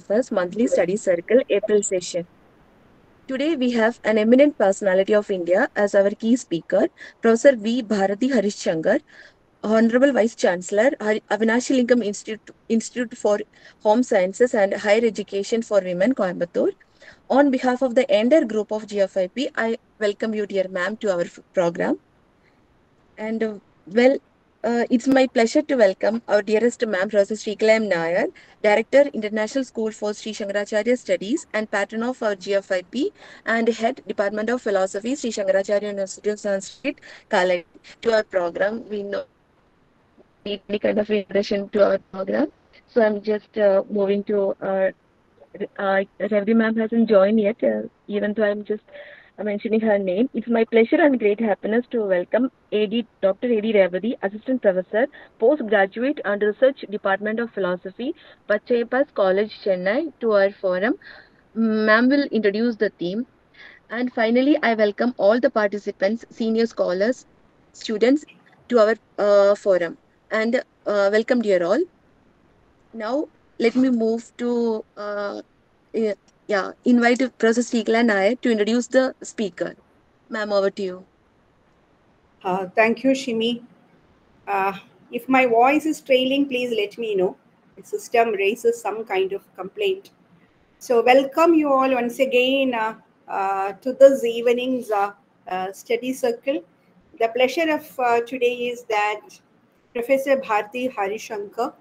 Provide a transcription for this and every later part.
Prof's monthly study circle April session. Today we have an eminent personality of India as our key speaker, Professor V. Bharathi Harishankar, Hon'ble Vice Chancellor, Avinashilingam Institute for Home Sciences and Higher Education for Women, Coimbatore. On behalf of the entire group of GFIP, I welcome you, dear ma'am, to our program. And well, it's my pleasure to welcome our dearest ma'am, Professor Srikalam Nair, Director, International School for Sri Shankaracharya Studies and patron of our GFIP and Head, Department of Philosophy, Sri Shankaracharya University of Sanskrit, Kaladi, to our program. We know need any kind of introduction to our program. So I'm just moving to Revdi ma'am hasn't joined yet, even though I'm just mentioning her name. It's my pleasure and great happiness to welcome Dr. A.D. Revadi, Assistant Professor, Postgraduate and Research Department of Philosophy, Pachayappa's College, Chennai, to our forum. Ma'am will introduce the theme. And finally, I welcome all the participants, senior scholars, students to our forum. And welcome, dear all. Now, let me move to invite Professor Srikala Nair to introduce the speaker. Ma'am, over to you. Thank you, Shimi. If my voice is trailing, please let me know. The system raises some kind of complaint. So welcome you all once again to this evening's study circle. The pleasure of today is that Professor Bharathi Harishankar,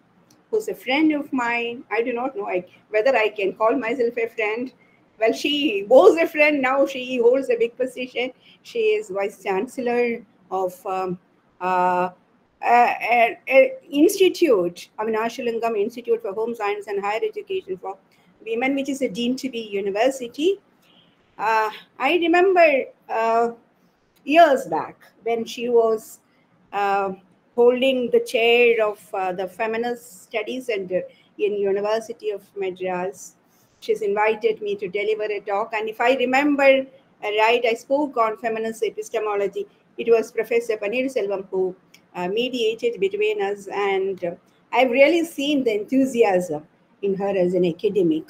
who's a friend of mine, I do not know whether I can call myself a friend. Well, she was a friend, now she holds a big position. She is Vice Chancellor of an institute, Avinashilingam Institute for Home Science and Higher Education for Women, which is a deemed to be university. I remember years back when she was holding the chair of the Feminist Studies Center in University of Madras. She's invited me to deliver a talk, and if I remember right, I spoke on feminist epistemology. It was Professor Paneerselvam who mediated between us, and I've really seen the enthusiasm in her as an academic.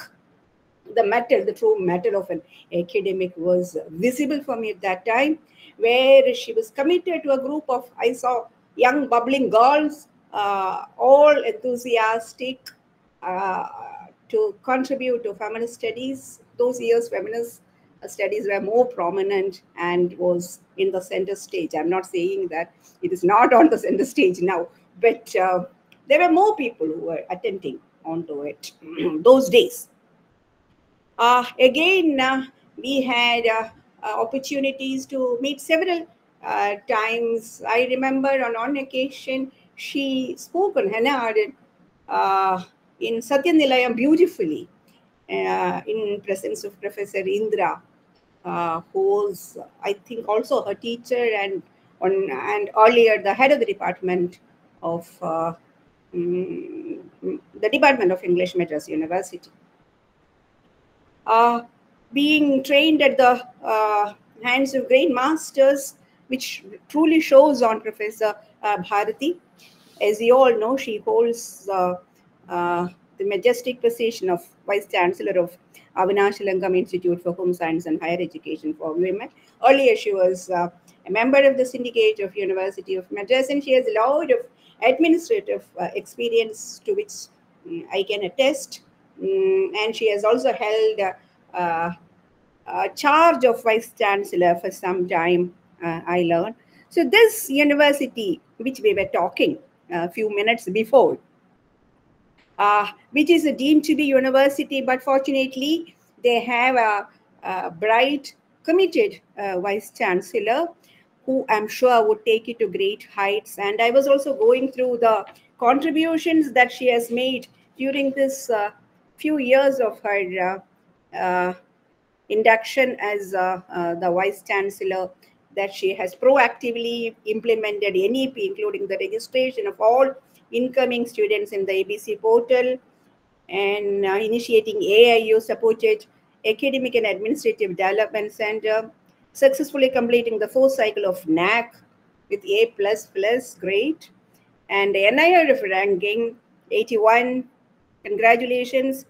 The true mettle of an academic was visible for me at that time, where she was committed to a group of, I saw young bubbling girls, all enthusiastic to contribute to feminist studies. Those years, feminist studies were more prominent and was in the center stage. I'm not saying that it is not on the center stage now, but there were more people who were attending onto it those days. Again, we had opportunities to meet several times. I remember on one occasion, she spoke on Hannah Arendt in Satyanilayam beautifully in presence of Professor Indra, who was, I think, also her teacher and earlier the head of the department of the Department of English, Madras University. Being trained at the hands of great masters, which truly shows on Professor Bharathi. As you all know, she holds the majestic position of Vice Chancellor of Avinashilingam Institute for Home Science and Higher Education for Women. Earlier, she was a member of the syndicate of University of Madras, and she has a lot of administrative experience to which I can attest. And she has also held charge of Vice Chancellor for some time, I learned. So this university, which we were talking a few minutes before, which is deemed to be university, but fortunately they have a bright, committed Vice Chancellor who I'm sure would take it to great heights. And I was also going through the contributions that she has made during this few years of her induction as the Vice Chancellor, that she has proactively implemented NEP, including the registration of all incoming students in the ABC portal, and initiating AIU supported Academic and Administrative Development Center, successfully completing the fourth cycle of NAC with A++, great, and the NIRF ranking 81, congratulations,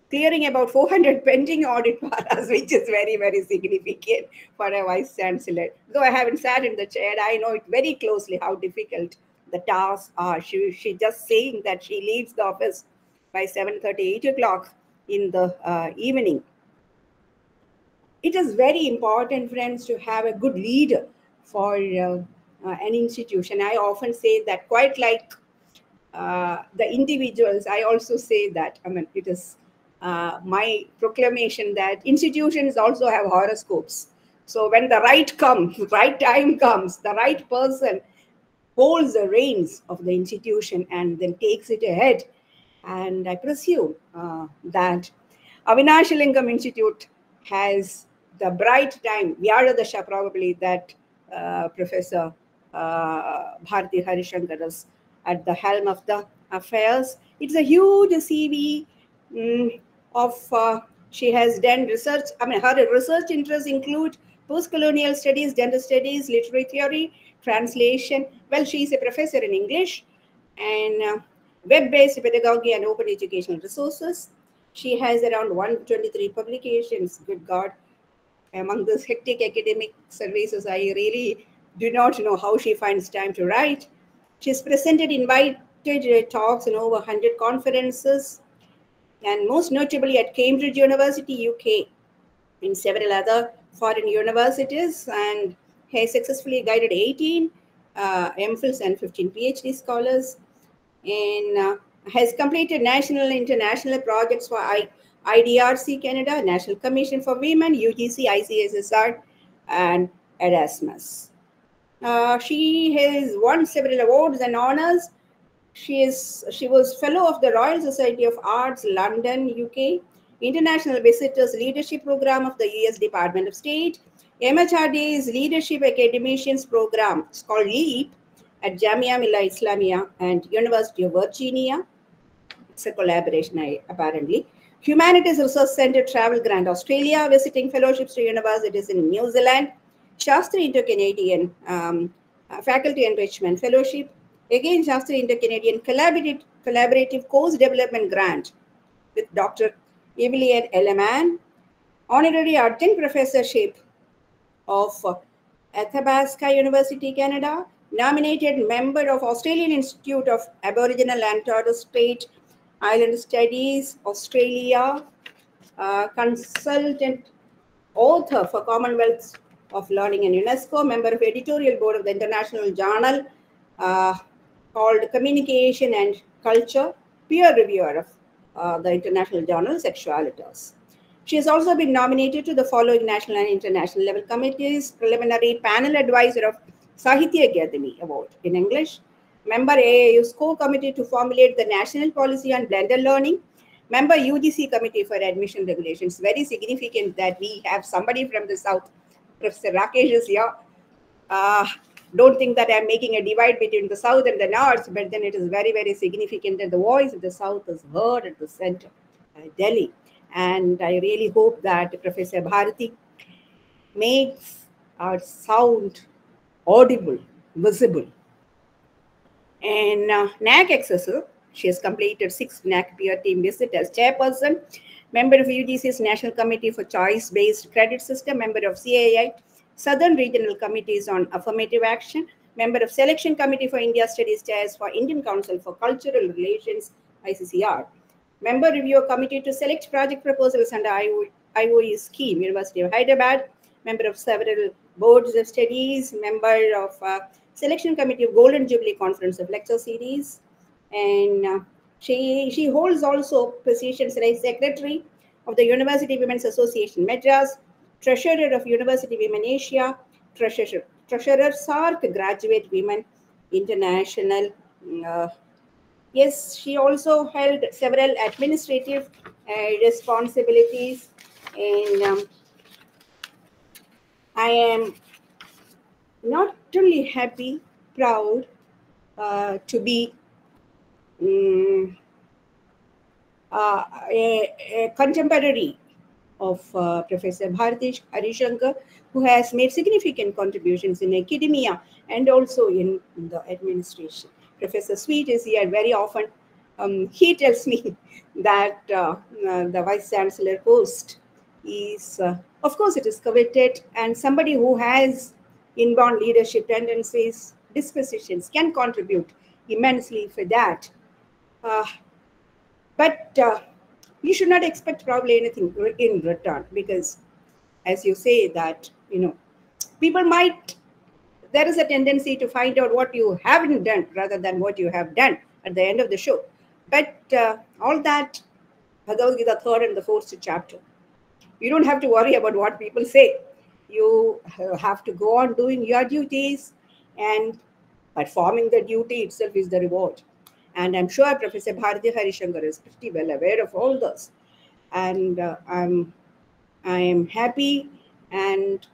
clearing about 400 pending audit paras, which is very, very significant for a vice chancellor. Though I haven't sat in the chair, I know it very closely how difficult the tasks are. She just saying that she leaves the office by 7:30, 8 o'clock in the evening. It is very important, friends, to have a good leader for an institution. I often say that, quite like the individuals, I also say that, I mean, it is my proclamation that institutions also have horoscopes. So when the right time comes, the right person holds the reins of the institution and then takes it ahead. And I presume that Avinashilingam Institute has the bright time, Vyadadasha probably, that Professor Bharathi Harishankar is at the helm of the affairs. It's a huge CV she has done research. I mean, her research interests include post-colonial studies, gender studies, literary theory, translation. Well, she is a professor in English and web-based pedagogy and open educational resources. She has around 123 publications. Good God. Among these hectic academic services, I really do not know how she finds time to write. She's presented invited talks in over 100 conferences, and most notably at Cambridge University, UK, in several other foreign universities, and has successfully guided 18 MPhils and 15 PhD scholars, and has completed national and international projects for IDRC Canada, National Commission for Women, UGC, ICSSR, and Erasmus. She has won several awards and honors. She was fellow of the Royal Society of Arts, London, UK, International Visitors Leadership Program of the US Department of State, MHRD's Leadership Academicians Program, it's called LEAP, at Jamia Millia Islamia and University of Virginia. It's a collaboration, apparently. Humanities Research Center Travel Grant Australia, visiting fellowships to universities in New Zealand, Shastri Inter-Canadian Faculty Enrichment Fellowship, again Shastri Inter-Canadian Collaborative Course Development Grant with Dr. Evelyn Elleman, Honorary Adjunct Professorship of Athabasca University, Canada, nominated member of Australian Institute of Aboriginal and Torres Strait Island Studies, Australia, consultant author for Commonwealth of Learning and UNESCO, member of editorial board of the international journal called Communication and Culture, peer reviewer of the international journal Sexualitas. She has also been nominated to the following national and international level committees: preliminary panel advisor of Sahitya Akademi Award in English, member AAU's core committee to formulate the national policy on blended learning, member UGC committee for admission regulations. Very significant that we have somebody from the South. Professor Rakesh is here. Don't think that I'm making a divide between the South and the North, but then it is very, very significant that the voice of the South is heard at the center, Delhi. And I really hope that Professor Bharathi makes our sound audible, visible. And NAC accessor, she has completed 6 NAC peer team visits as chairperson, member of UGC's National Committee for Choice-Based Credit System, member of CAI, Southern Regional Committees on Affirmative Action, member of Selection Committee for India Studies Chairs for Indian Council for Cultural Relations, ICCR, member review committee to select project proposals under IOE scheme, University of Hyderabad, member of several boards of studies, member of selection committee of Golden Jubilee Conference of Lecture Series, and she holds also positions like secretary of the University Women's Association Madras, treasurer of University Women Asia, treasurer SARC Graduate Women International. Yes, she also held several administrative responsibilities, and I am not only happy, proud to be a contemporary of Professor Bharathi Harishankar, who has made significant contributions in academia and also in the administration. Professor Sweet is here very often. He tells me that the Vice Chancellor post is, of course, it is coveted, and somebody who has inborn leadership tendencies, dispositions can contribute immensely for that. Uh, but you should not expect probably anything in return, because, as you say, that people might, there is a tendency to find out what you haven't done rather than what you have done at the end of the show. But all that, Bhagavad Gita, third and the fourth chapter, you don't have to worry about what people say. You have to go on doing your duties, and performing the duty itself is the reward. And I'm sure Professor Bharathi Harishankar is pretty well aware of all this. And I am happy and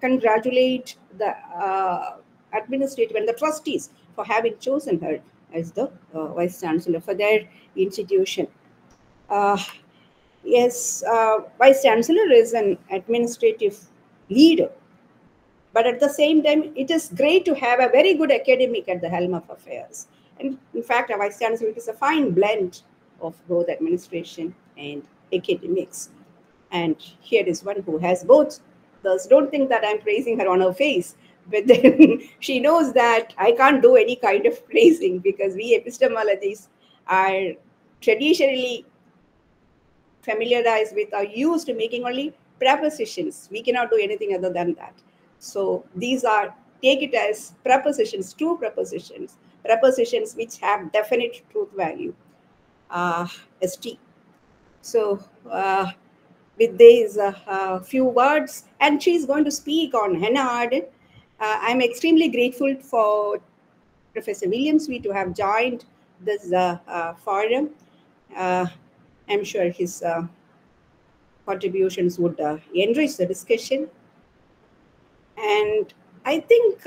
congratulate the administrative and the trustees for having chosen her as the Vice Chancellor for their institution. Uh, yes, Vice Chancellor is an administrative leader, but at the same time, it is great to have a very good academic at the helm of affairs. And in fact, a Vice Chancellor is a fine blend of both administration and academics. And here is one who has both. Thus, don't think that I'm praising her on her face, but then she knows that I can't do any kind of praising, because we epistemologists are traditionally familiarized with or used to making only prepositions. We cannot do anything other than that. So these are, take it as prepositions, true prepositions, prepositions which have definite truth value, ST. So with these few words, and she's going to speak on Hannah Arendt. I'm extremely grateful for Professor William Sweet to have joined this forum. I'm sure his contributions would enrich the discussion. And I think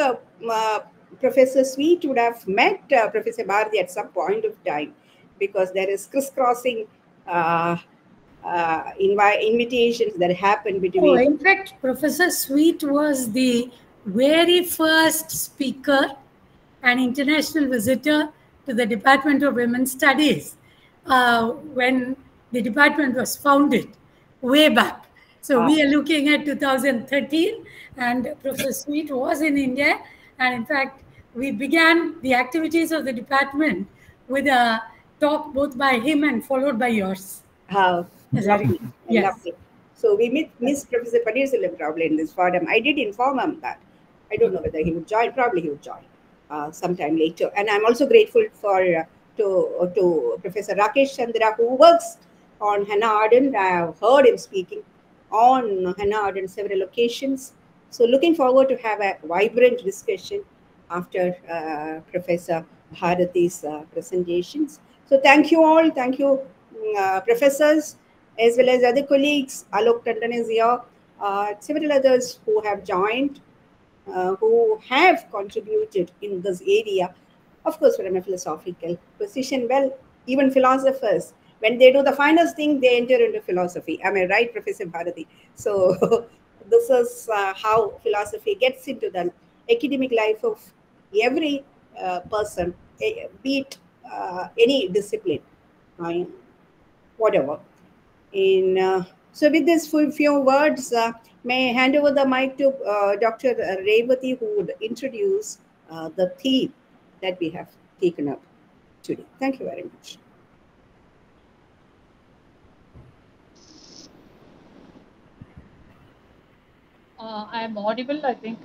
Professor Sweet would have met Professor Bharati at some point of time, because there is crisscrossing invitations that happen between. Oh, in fact, Professor Sweet was the very first speaker and international visitor to the Department of Women's Studies when the department was founded way back. So we are looking at 2013, and Professor Sweet was in India. And in fact, we began the activities of the department with a talk both by him and followed by yours. Lovely. Yes. Lovely. So we missed Professor Paneerselvam probably in this forum. I did inform him that. I don't know whether he would join. Probably he would join sometime later. And I'm also grateful for to Professor Rakesh Chandra, who works on Hannah Arendt. I have heard him speaking on Hannah Arendt several occasions. So looking forward to have a vibrant discussion after Professor Bharati's presentations. So thank you all. Thank you, professors, as well as other colleagues. Alok Tandon is here. Several others who have joined, who have contributed in this area. Of course, from a philosophical position. Well, even philosophers, when they do the finest thing, they enter into philosophy. Am I right, Professor Bharati? So this is how philosophy gets into the academic life of every person, be it any discipline, whatever. So with these few words, may I hand over the mic to Dr. Revati, who would introduce the theme that we have taken up today. Thank you very much. I am audible, I think.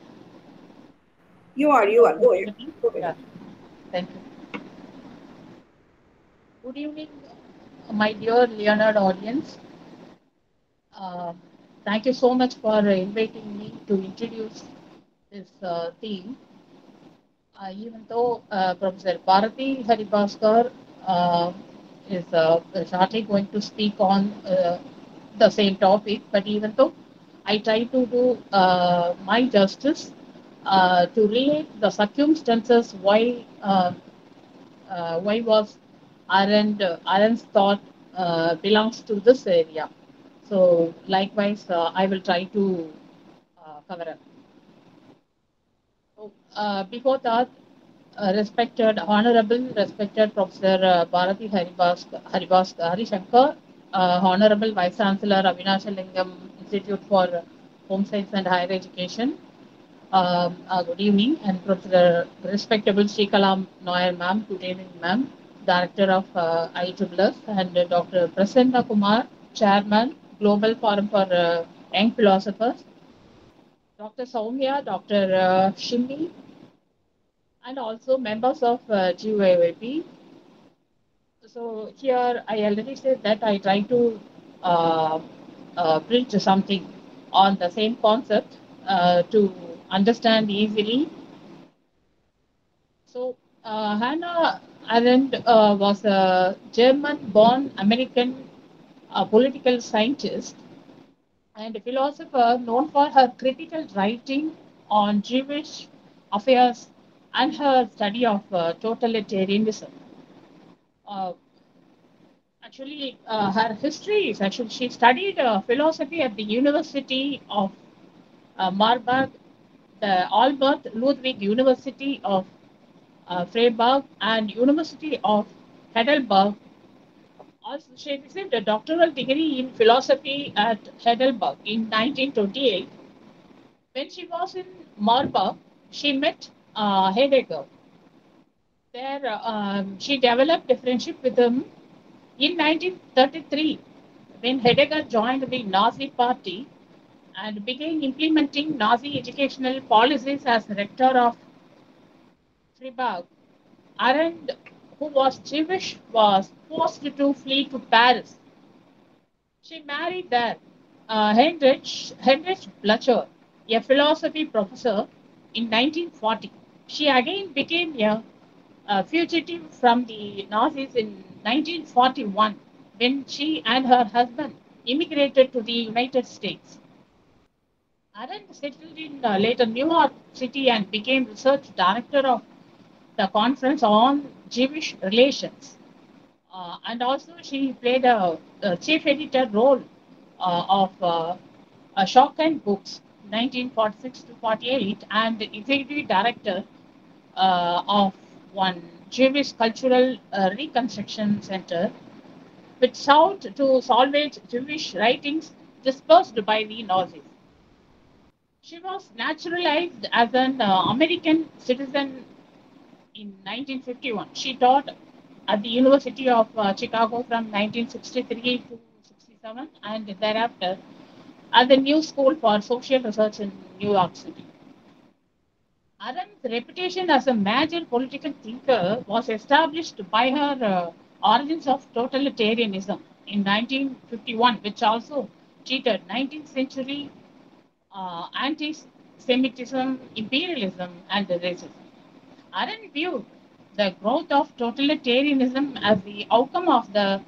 You are. Go ahead. Go ahead. Yeah. Thank you. Good evening, my dear Leonard audience. Thank you so much for inviting me to introduce this theme. Even though Professor Bharathi Harishankar is shortly going to speak on the same topic, but even though I try to do my justice to relate the circumstances why was Arendt's thought belongs to this area. So likewise, I will try to cover up. So, before that, respected, honorable, respected Professor Bharathi Harishankar, Honorable Vice Chancellor Avinashilingam Institute for Home Science and Higher Education. Good evening, and Professor Respectable Sri Kalam Noyer Ma'am, good evening, Ma'am, Director of IEEE, and Dr. Prasanna Kumar, Chairman, Global Forum for Young Philosophers, Dr. Soumya, Dr. Shimi, and also members of GYYP. So here I already said that I try to uh, bridge something on the same concept to understand easily. So Hannah Arendt was a German-born American political scientist and philosopher known for her critical writing on Jewish affairs and her study of totalitarianism. Uh, her history is actually she studied philosophy at the University of Marburg, the Albert Ludwig University of Freiburg, and University of Heidelberg. Also, she received a doctoral degree in philosophy at Heidelberg in 1928. When she was in Marburg, she met Heidegger. There, she developed a friendship with him. In 1933, when Heidegger joined the Nazi Party and began implementing Nazi educational policies as rector of Freiburg, Arendt, who was Jewish, was forced to flee to Paris. She married there Heinrich Blücher, a philosophy professor, in 1940. She again became a fugitive from the Nazis in 1941 when she and her husband immigrated to the United States. Arendt settled in later New York City and became research director of the Conference on Jewish Relations. And also, she played a chief editor role of Shock Books, 1946 to 48, and executive director of one Jewish Cultural Reconstruction Center, which sought to salvage Jewish writings dispersed by the Nazis. She was naturalized as an American citizen in 1951. She taught at the University of Chicago from 1963 to 67 and thereafter at the New School for Social Research in New York City. Arendt's reputation as a major political thinker was established by her Origins of Totalitarianism in 1951, which also treated 19th century anti-Semitism, imperialism, and racism. Arendt viewed the growth of totalitarianism as the outcome of the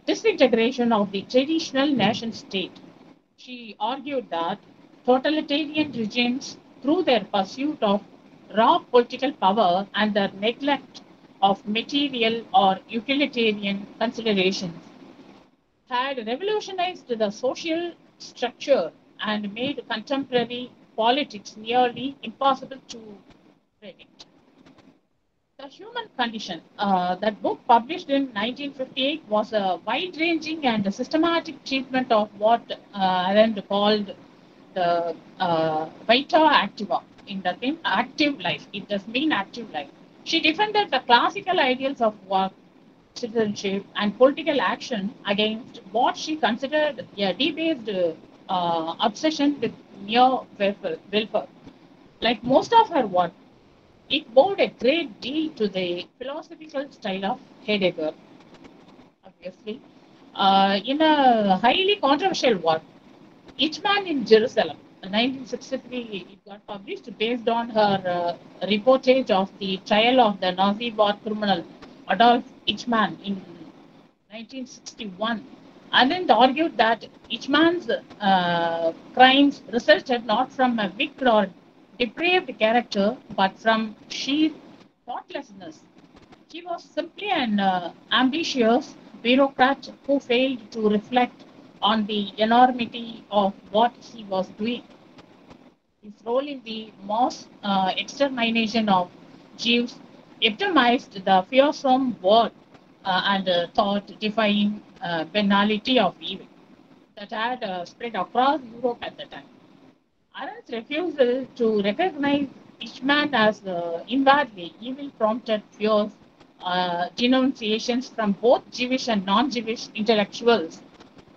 disintegration of the traditional nation state. She argued that totalitarian regimes, through their pursuit of raw political power and their neglect of material or utilitarian considerations, had revolutionized the social structure and made contemporary politics nearly impossible to predict. The Human Condition, that book published in 1958, was a wide ranging and systematic treatment of what Arendt called the vita activa, in the thing active life. It does mean active life. She defended the classical ideals of work, citizenship, and political action against what she considered a debased obsession with mere welfare. Like most of her work, it bowed a great deal to the philosophical style of Heidegger, obviously. In a highly controversial work, Each Man in Jerusalem, 1963, it got published based on her reportage of the trial of the Nazi war criminal Adolf Eichmann in 1961. And then argued that Eichmann's crimes resulted not from a wicked or depraved character, but from sheer thoughtlessness. He was simply an ambitious bureaucrat who failed to reflect on the enormity of what he was doing. His role in the mass extermination of Jews epitomized the fearsome word and thought-defying banality of evil that had spread across Europe at the time. Arendt's refusal to recognize each man as inwardly evil prompted fierce denunciations from both Jewish and non-Jewish intellectuals.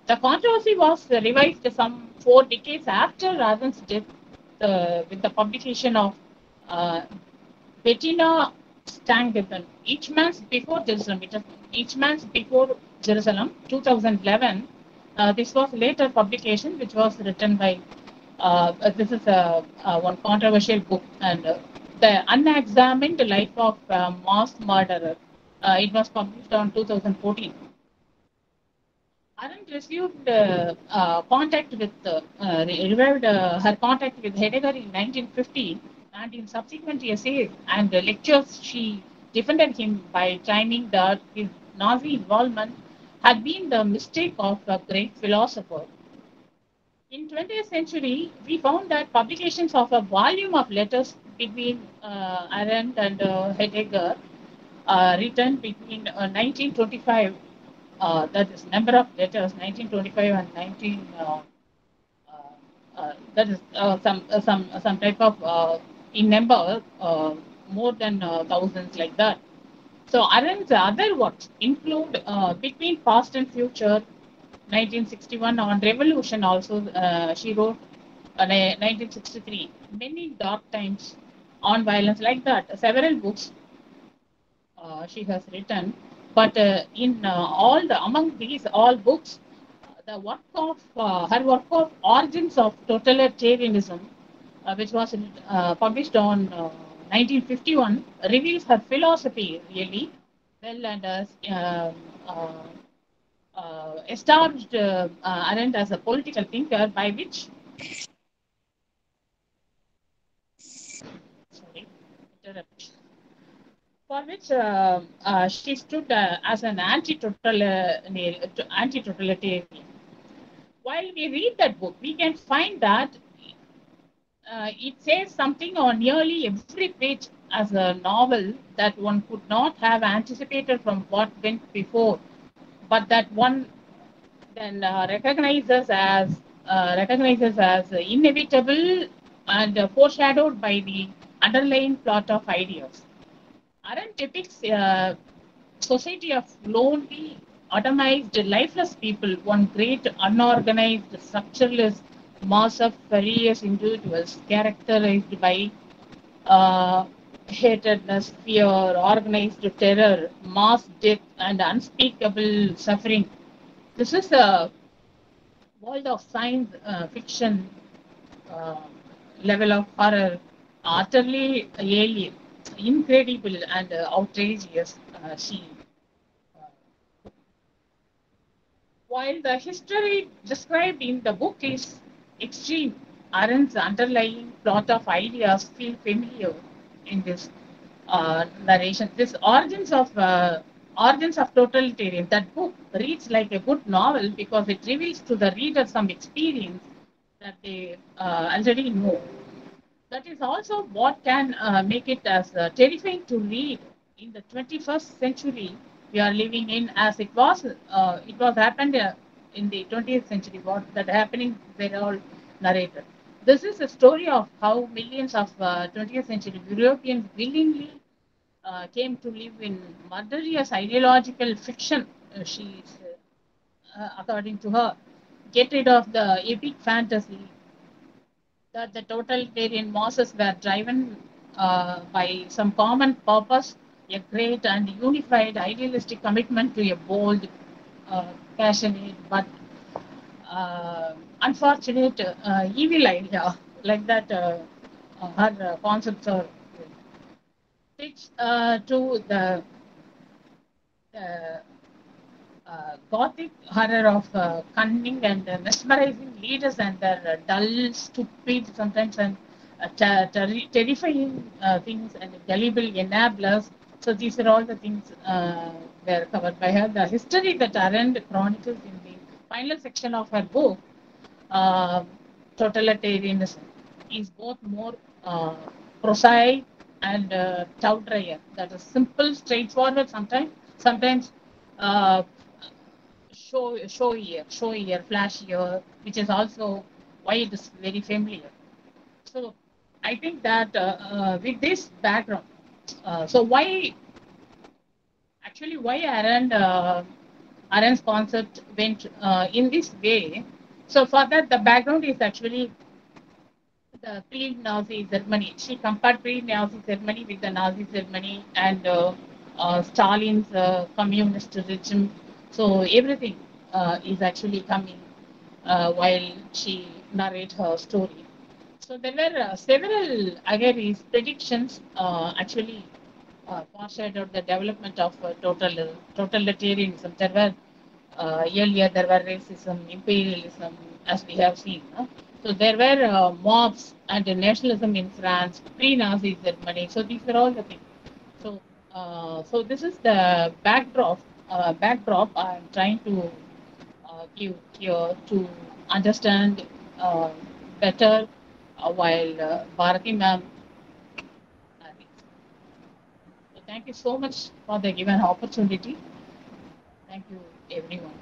The controversy was revived some 4 decades after Arendt's death with the publication of uh, Bettina Stangeton, Each Man's Before Jerusalem, 2011. This was later publication, which was written by, this is one controversial book, and The Unexamined Life of Mass Murderer. It was published on 2014. Arendt resumed contact with, revived her contact with Heidegger in 1950, and in subsequent essays and lectures, she defended him by claiming that his Nazi involvement had been the mistake of a great philosopher. In 20th century, we found that publications of a volume of letters between Arendt and Heidegger, written between 1925, that is number of letters 1925 and 19 that is some type of in number more than thousands like that. So Arendt's other works include Between Past and Future, 1961, on revolution. Also, she wrote 1963, Many Dark Times, on violence, like that. Several books she has written, but in all the among these all books, the work of her work of Origins of Totalitarianism, which was published on 1951, reveals her philosophy really well, and uh, established Arendt as a political thinker by which, sorry, interrupt, for which she stood as an anti-totalitarian. While we read that book, we can find that it says something on nearly every page as a novel that one could not have anticipated from what went before, but that one then recognizes as inevitable and foreshadowed by the underlying plot of ideas. Arendt depicts a society of lonely, atomized, lifeless people, one great unorganized, structureless mass of various individuals characterized by uh, hatredness, fear, organized terror, mass death, and unspeakable suffering. This is a world of science fiction uh, level of horror, utterly alien, incredible, and outrageous. She While the history described in the book is extreme, Arendt's underlying plot of ideas feel familiar in this narration. This origins of totalitarian. That book reads like a good novel because it reveals to the reader some experience that they already know. That is also what can make it as terrifying to read in the 21st century we are living in, as it was happened in the 20th century. What that happening were all narrated. This is a story of how millions of 20th century Europeans willingly came to live in murderous ideological fiction. She is, according to her, get rid of the epic fantasy that the totalitarian masses were driven by some common purpose, a great and unified idealistic commitment to a bold, passionate, but unfortunate evil idea, like that her concepts are pitched to the uh, gothic horror of cunning and mesmerizing leaders and their dull, stupid, sometimes and terrifying things and gullible enablers. So these are all the things were covered by her. The history that Arendt chronicles in the final section of her book, uh, Totalitarianism, is both more prosaic and tow dryer. That is simple, straightforward. Sometimes uh, show ear, flash ear, which is also why it is very familiar. So I think that with this background, so why Arendt's concept went in this way. So for that, the background is actually the pre-Nazi Germany. She compared pre-Nazi Germany with the Nazi Germany and Stalin's communist regime. So everything is actually coming while she narrates her story. So there were several aggregates predictions actually foreshadowed the development of totalitarianism. Earlier there were racism, imperialism, as we have seen. So there were mobs and nationalism in France, pre-Nazi Germany. So these are all the things. So so this is the backdrop. Backdrop I'm trying to give here to understand uh, better while Bharathi ma'am. So thank you so much for the given opportunity. Thank you, everyone.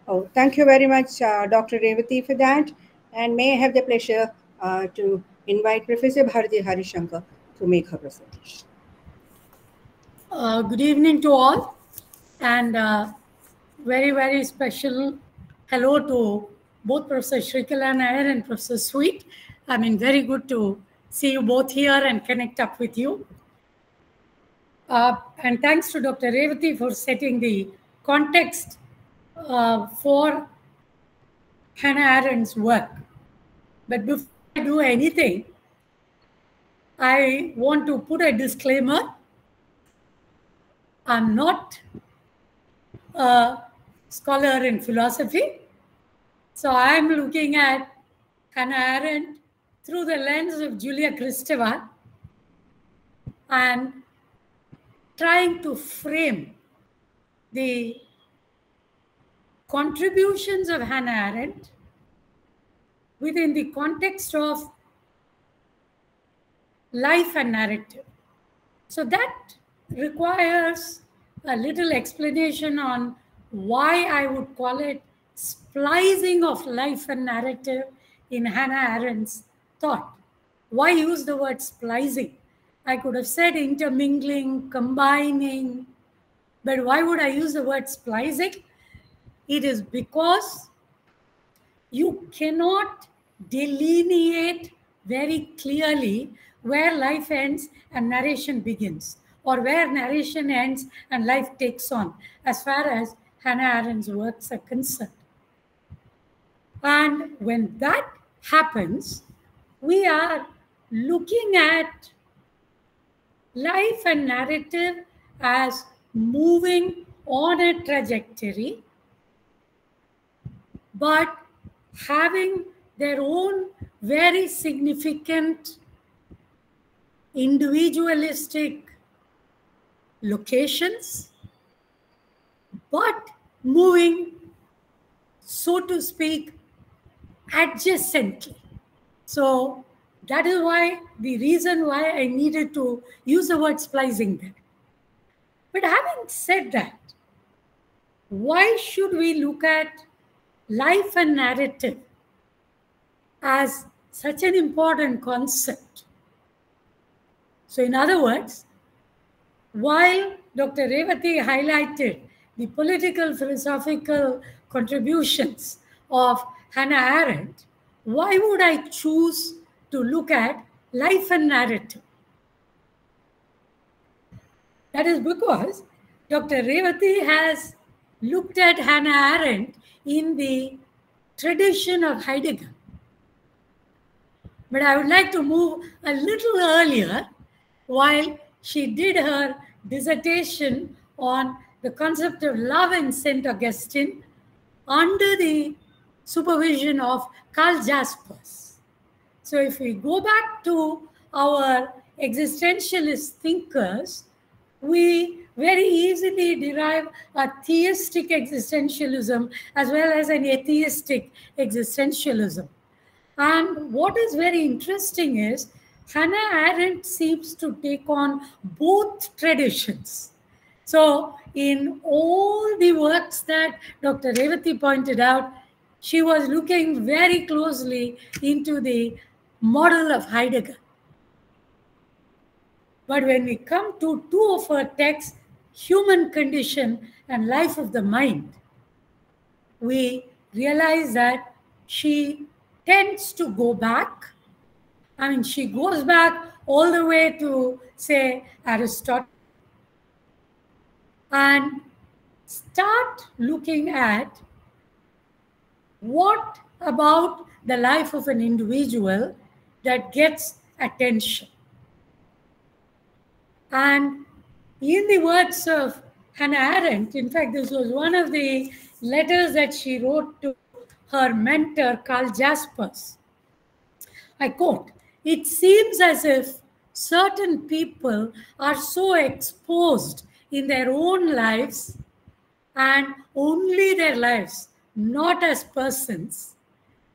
Oh, thank you very much, Dr. Revati, for that. And may I have the pleasure to invite Professor Bharathi Harishankar to make her presentation. Good evening to all, and very, very special hello to both Professor Shrikala Nair and Professor Sweet. I mean, very good to see you both here and connect up with you. And thanks to Dr. Revati for setting the context for Hannah Arendt's work. But before I do anything, I want to put a disclaimer. I'm not a scholar in philosophy. So I'm looking at Hannah Arendt through the lens of Julia Kristeva and trying to frame the contributions of Hannah Arendt within the context of life and narrative. So that requires a little explanation on why I would call it splicing of life and narrative in Hannah Arendt's thought. Why use the word splicing? I could have said intermingling, combining, but why would I use the word splicing? It is because you cannot delineate very clearly where life ends and narration begins, or where narration ends and life takes on, as far as Hannah Arendt's works are concerned. And when that happens, we are looking at life and narrative as moving on a trajectory, but having their own very significant individualistic locations, but moving, so to speak, adjacently. So that is why the reason why I needed to use the word splicing there. But having said that, why should we look at life and narrative as such an important concept? So in other words, while Dr. Revati highlighted the political philosophical contributions of Hannah Arendt, why would I choose to look at life and narrative? That is because Dr. Revati has looked at Hannah Arendt in the tradition of Heidegger. But I would like to move a little earlier, while she did her dissertation on the concept of love in St. Augustine under the supervision of Karl Jaspers. So if we go back to our existentialist thinkers, we very easily derive a theistic existentialism as well as an atheistic existentialism. And what is very interesting is Hannah Arendt seems to take on both traditions. So, in all the works that Dr. Revati pointed out, she was looking very closely into the model of Heidegger. But when we come to two of her texts, Human Condition and Life of the Mind, we realize that she tends to go back. I mean, she goes back all the way to, say, Aristotle, and start looking at what about the life of an individual that gets attention. And in the words of Hannah Arendt, in fact, this was one of the letters that she wrote to her mentor, Karl Jaspers. I quote, "It seems as if certain people are so exposed in their own lives and only their lives, not as persons,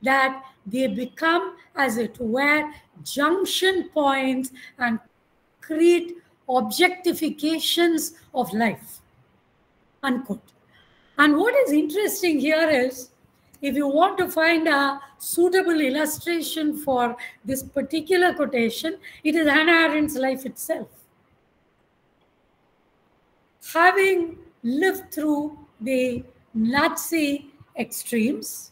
that they become, as it were, junction points and create objectifications of life." Unquote. And what is interesting here is, if you want to find a suitable illustration for this particular quotation, it is Hannah Arendt's life itself. Having lived through the Nazi extremes,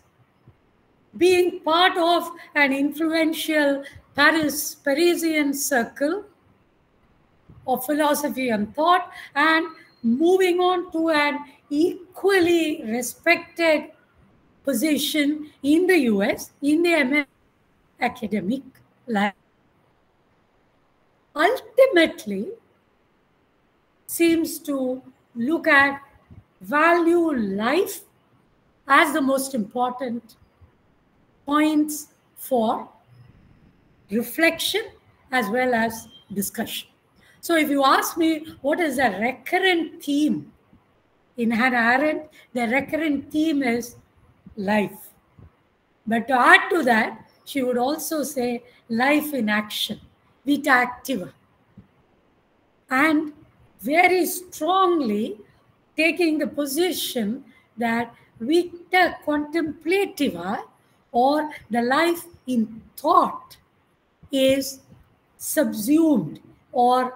being part of an influential Parisian circle of philosophy and thought, and moving on to an equally respected position in the US, in the American academic life, ultimately seems to look at value life as the most important points for reflection as well as discussion. So if you ask me what is a recurrent theme in Hannah Arendt, the recurrent theme is life. But to add to that, she would also say life in action, vita activa. And very strongly taking the position that vita contemplativa, or the life in thought, is subsumed or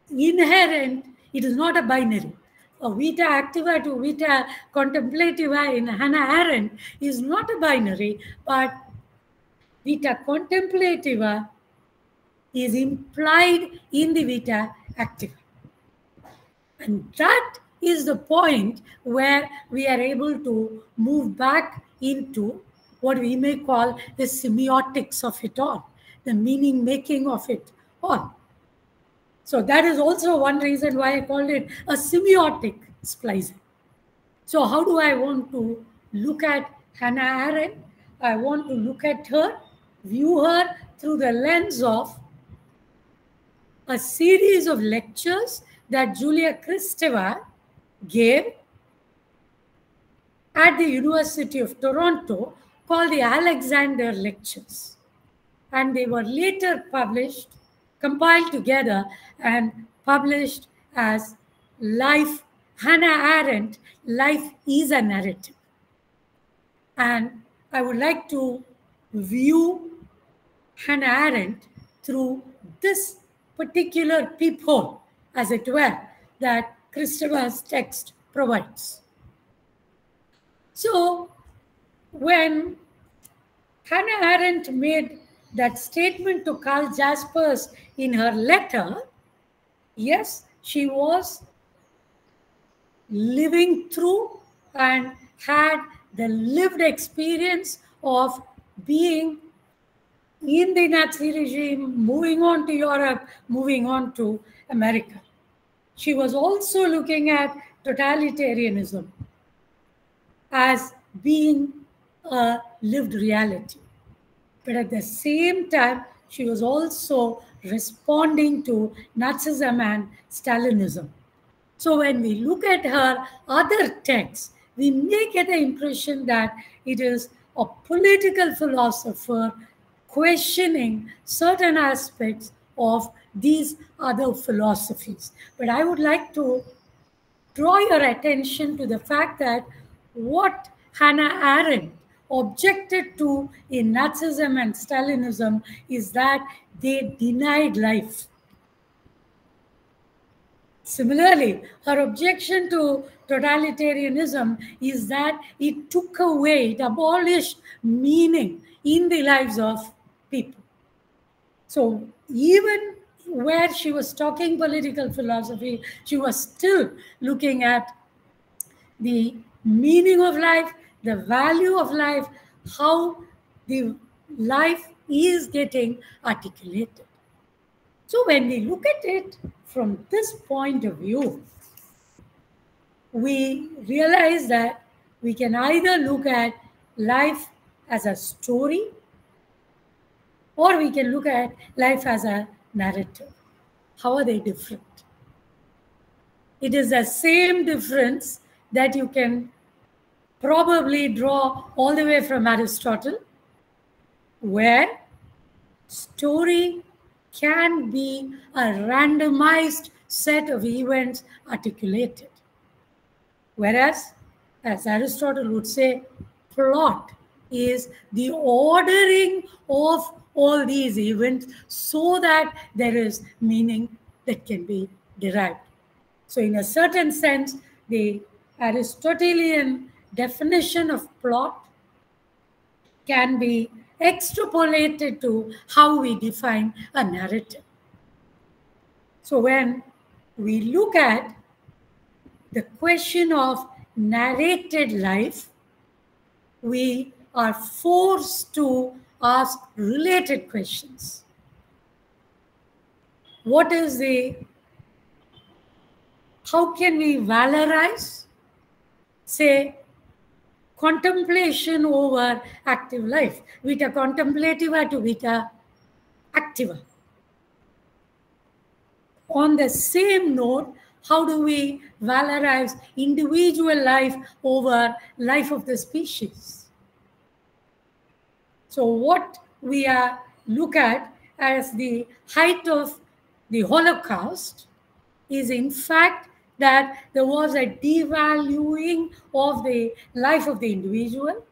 inherent. It is not a binary. A vita activa to vita contemplativa in Hannah Arendt is not a binary, but vita contemplativa is implied in the vita activa. And that is the point where we are able to move back into what we may call the semiotics of it all, the meaning making of it all. So that is also one reason why I called it a semiotic splicing. So how do I want to look at Hannah Arendt? I want to look at her, view her through the lens of a series of lectures that Julia Kristeva gave at the University of Toronto called the Alexander Lectures. And they were later published, compiled together and published as Life, Hannah Arendt, Life is a Narrative. And I would like to view Hannah Arendt through this particular peephole, as it were, that Kristeva's text provides. So when Hannah Arendt made that statement to Karl Jaspers in her letter, yes, she was living through and had the lived experience of being in the Nazi regime, moving on to Europe, moving on to America. She was also looking at totalitarianism as being a lived reality. But at the same time, she was also responding to Nazism and Stalinism. So when we look at her other texts, we may get the impression that it is a political philosopher questioning certain aspects of these other philosophies. But I would like to draw your attention to the fact that what Hannah Arendt objected to in Nazism and Stalinism is that they denied life. Similarly, her objection to totalitarianism is that it took away, it abolished meaning in the lives of people. So even where she was talking political philosophy, she was still looking at the meaning of life, the value of life, how the life is getting articulated. So when we look at it from this point of view, we realize that we can either look at life as a story, or we can look at life as a narrative. How are they different? It is the same difference that you can probably draw all the way from Aristotle, where story can be a randomized set of events articulated. Whereas, as Aristotle would say, plot is the ordering of all these events so that there is meaning that can be derived. So in a certain sense, the Aristotelian definition of plot can be extrapolated to how we define a narrative. So when we look at the question of narrated life, we are forced to ask related questions. How can we valorize, say, contemplation over active life, vita contemplativa to vita activa? On the same note, how do we valorize individual life over life of the species? So what we look at as the height of the Holocaust is in fact that there was a devaluing of the life of the individual,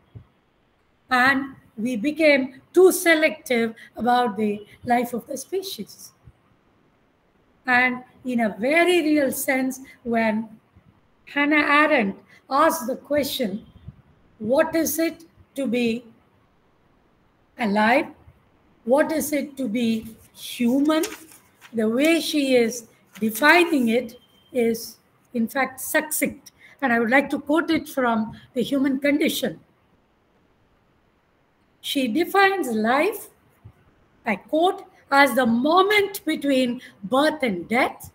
and we became too selective about the life of the species. And in a very real sense, when Hannah Arendt asked the question, what is it to be alive? What is it to be human? The way she is defining it is, in fact, succinct. And I would like to quote it from The Human Condition. She defines life, I quote, as the moment between birth and death,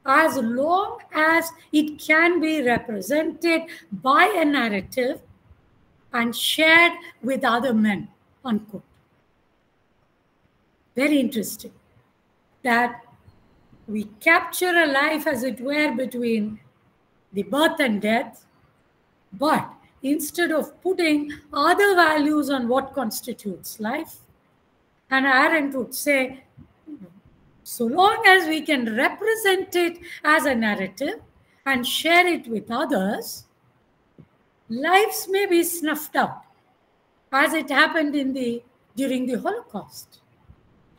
as long as it can be represented by a narrative and shared with other men, unquote. Very interesting that we capture a life, as it were, between the birth and death, but instead of putting other values on what constitutes life, Hannah Arendt would say, so long as we can represent it as a narrative and share it with others, lives may be snuffed out, as it happened during the Holocaust.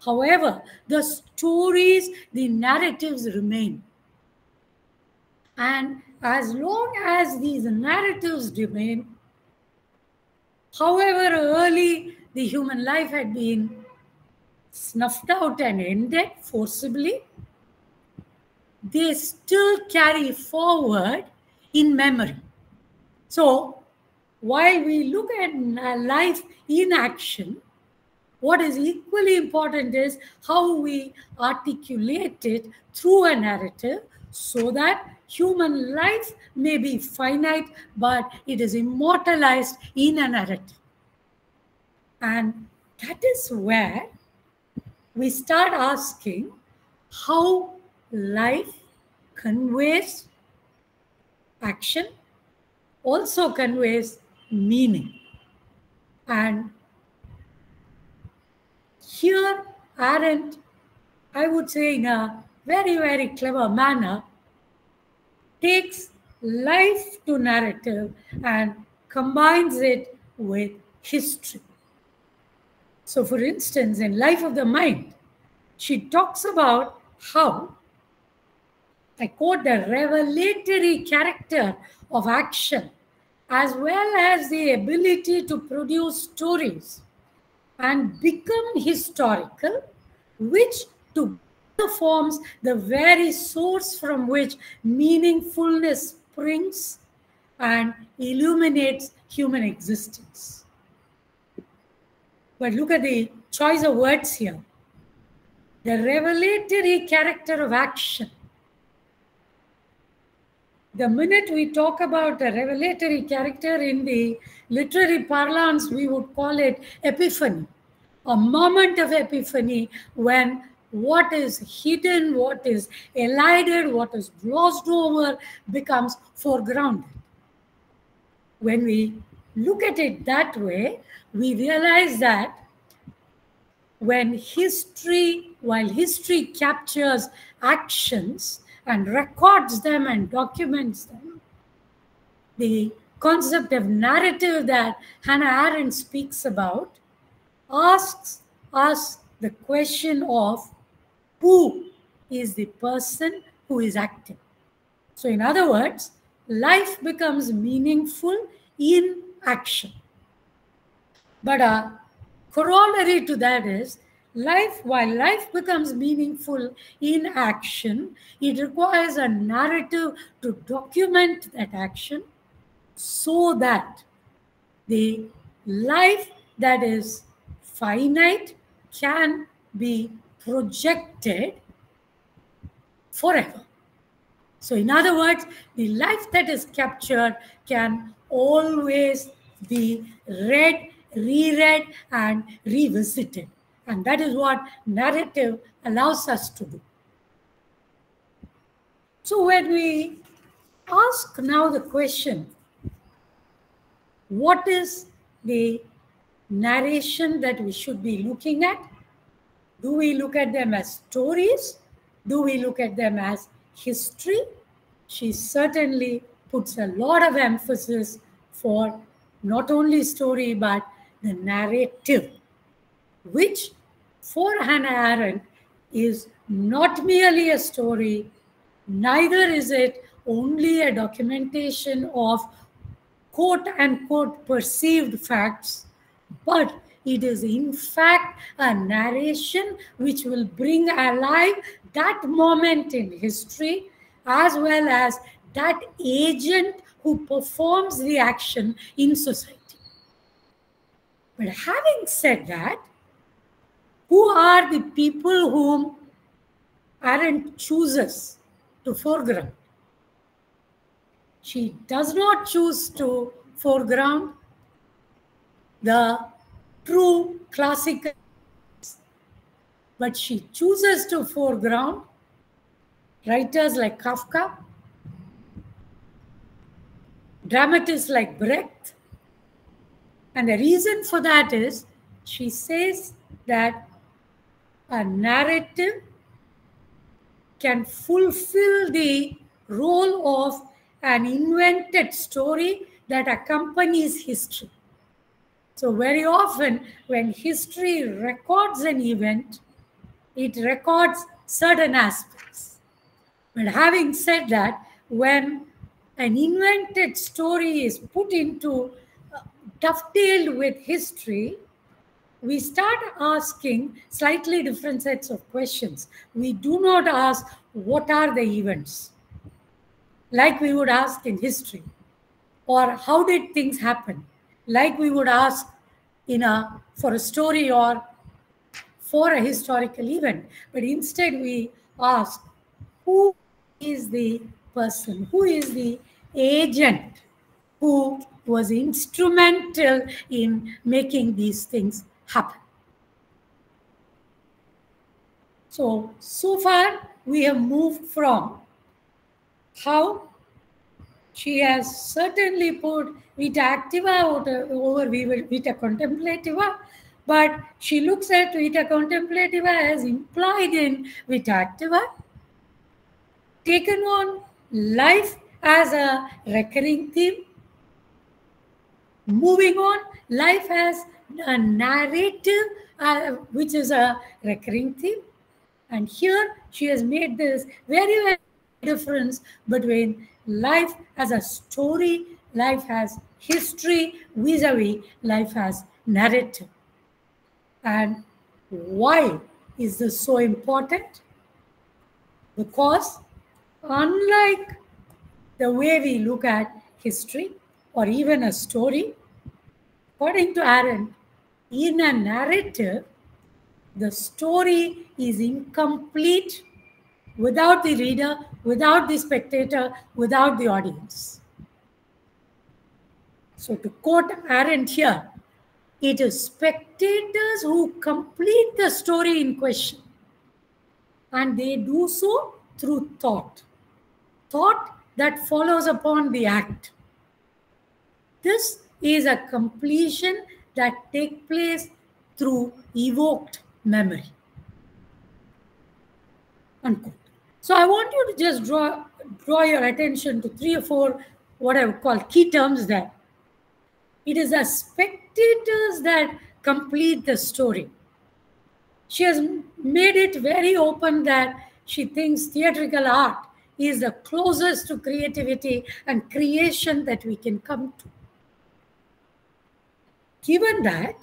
However, the stories, the narratives remain. And as long as these narratives remain, however early the human life had been snuffed out and ended forcibly, they still carry forward in memory. So, while we look at life in action, what is equally important is how we articulate it through a narrative so that human life may be finite, but it is immortalized in a narrative. And that is where we start asking how life conveys action, also conveys meaning. And Here, Arendt, I would say in a very, very clever manner, takes life to narrative and combines it with history. So, for instance, in Life of the Mind, she talks about how, I quote, the revelatory character of action, as well as the ability to produce stories and become historical, which together forms the very source from which meaningfulness springs and illuminates human existence. But look at the choice of words here. The revelatory character of action. The minute we talk about a revelatory character in the literary parlance, we would call it epiphany, a moment of epiphany when what is hidden, what is elided, what is glossed over becomes foregrounded. When we look at it that way, we realize that while history captures actions and records them and documents them, the concept of narrative that Hannah Arendt speaks about asks us the question of who is the person who is acting. So in other words, life becomes meaningful in action. But a corollary to that is, while life becomes meaningful in action, it requires a narrative to document that action so that the life that is finite can be projected forever. So in other words, the life that is captured can always be read, reread, and revisited. And that is what narrative allows us to do. So when we ask now the question, what is the narration that we should be looking at? Do we look at them as stories? Do we look at them as history? She certainly puts a lot of emphasis for not only story but the narrative, which for Hannah Arendt is not merely a story, neither is it only a documentation of quote-unquote perceived facts, but it is in fact a narration which will bring alive that moment in history as well as that agent who performs the action in society. But having said that, who are the people whom Arendt chooses to foreground? She does not choose to foreground the true classical, but she chooses to foreground writers like Kafka, dramatists like Brecht. And the reason for that is she says that a narrative can fulfill the role of an invented story that accompanies history. So very often when history records an event, it records certain aspects. But having said that, when an invented story is put into, dovetailed with history, we start asking slightly different sets of questions. We do not ask, what are the events? Like we would ask in history. Or how did things happen? Like we would ask for a story or for a historical event. But instead we ask, who is the person? Who is the agent who was instrumental in making these things happen? So far we have moved from how she has certainly put vita activa over vita contemplativa, But she looks at vita contemplativa as implied in vita activa, taken on life as a recurring theme, moving on, life as a narrative, which is a recurring theme. And here she has made this very, very difference between life as a story, life as history, vis-a-vis life as narrative. And why is this so important? Because unlike the way we look at history or even a story, according to Arendt, in a narrative, the story is incomplete without the reader, without the spectator, without the audience. So to quote Arendt here, it is spectators who complete the story in question. And they do so through thought. Thought that follows upon the act. This is a completion that takes place through evoked memory. Unquote. So I want you to just draw your attention to 3 or 4 what I would call key terms there. It is the spectators that complete the story. She has made it very open that she thinks theatrical art is the closest to creativity and creation that we can come to. Given that,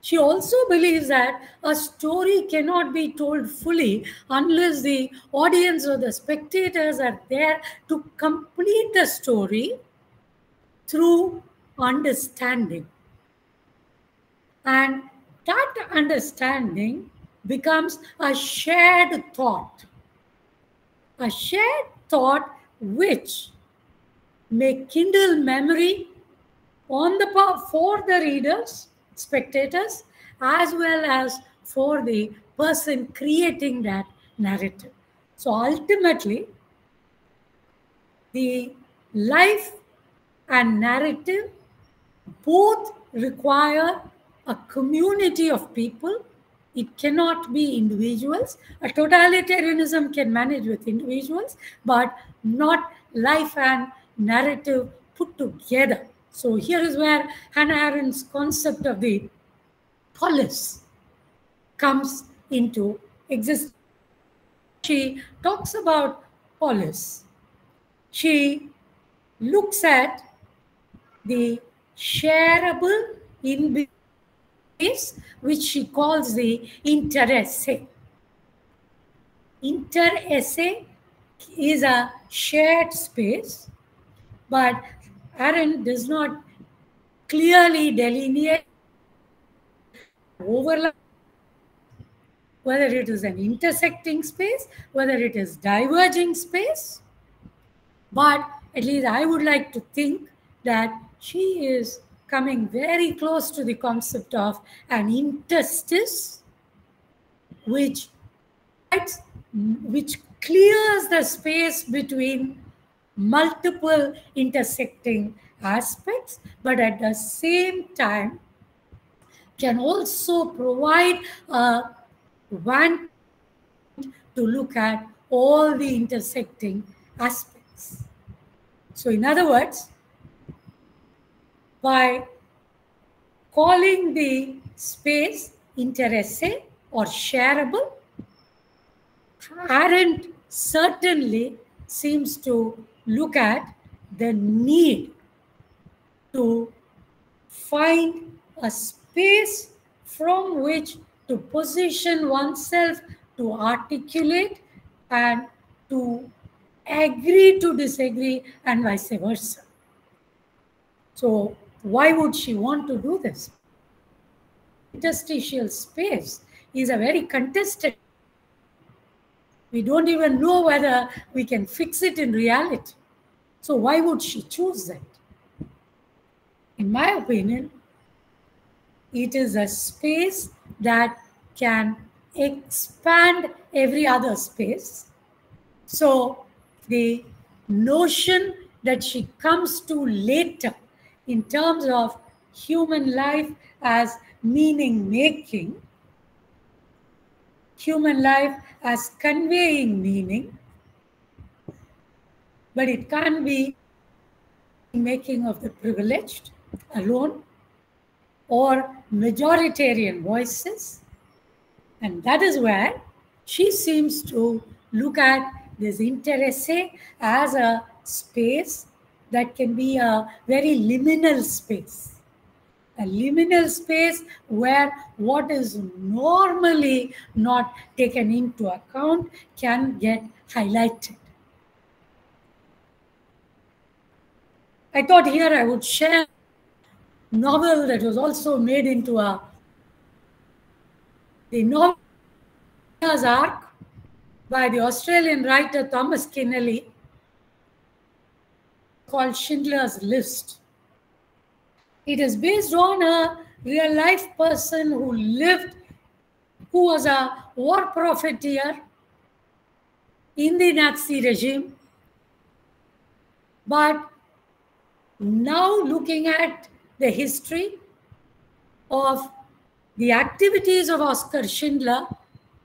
she also believes that a story cannot be told fully unless the audience or the spectators are there to complete the story through understanding. And that understanding becomes a shared thought. A shared thought which may kindle memory on the for the readers, spectators, as well as for the person creating that narrative. So ultimately, the life and narrative both require a community of people. It cannot be individuals. A totalitarianism can manage with individuals, but not life and narrative put together. So here is where Hannah Arendt's concept of the polis comes into existence. She talks about polis. She looks at the shareable in space, which she calls the interesse. Interesse is a shared space, but Arendt does not clearly delineate overlap, whether it is an intersecting space, whether it is diverging space. But at least I would like to think that she is coming very close to the concept of an interstice, which clears the space between multiple intersecting aspects, but at the same time can also provide a vantage to look at all the intersecting aspects. So in other words, by calling the space interesse or shareable, Arendt certainly seems to look at the need to find a space from which to position oneself, to articulate and to agree to disagree and vice versa. So why would she want to do this? Interstitial space is a very contested. We don't even know whether we can fix it in reality. So why would she choose that? In my opinion, it is a space that can expand every other space. So the notion that she comes to later in terms of human life as meaning making, human life as conveying meaning, but it can't be making of the privileged alone or majoritarian voices. And that is where she seems to look at this interesse as a space that can be a very liminal space. A liminal space where what is normally not taken into account can get highlighted. I thought here I would share a novel that was also made into the Noah's Ark by the Australian writer Thomas Keneally, called Schindler's List. It is based on a real life person who was a war profiteer in the Nazi regime, but now looking at the history of the activities of Oskar Schindler,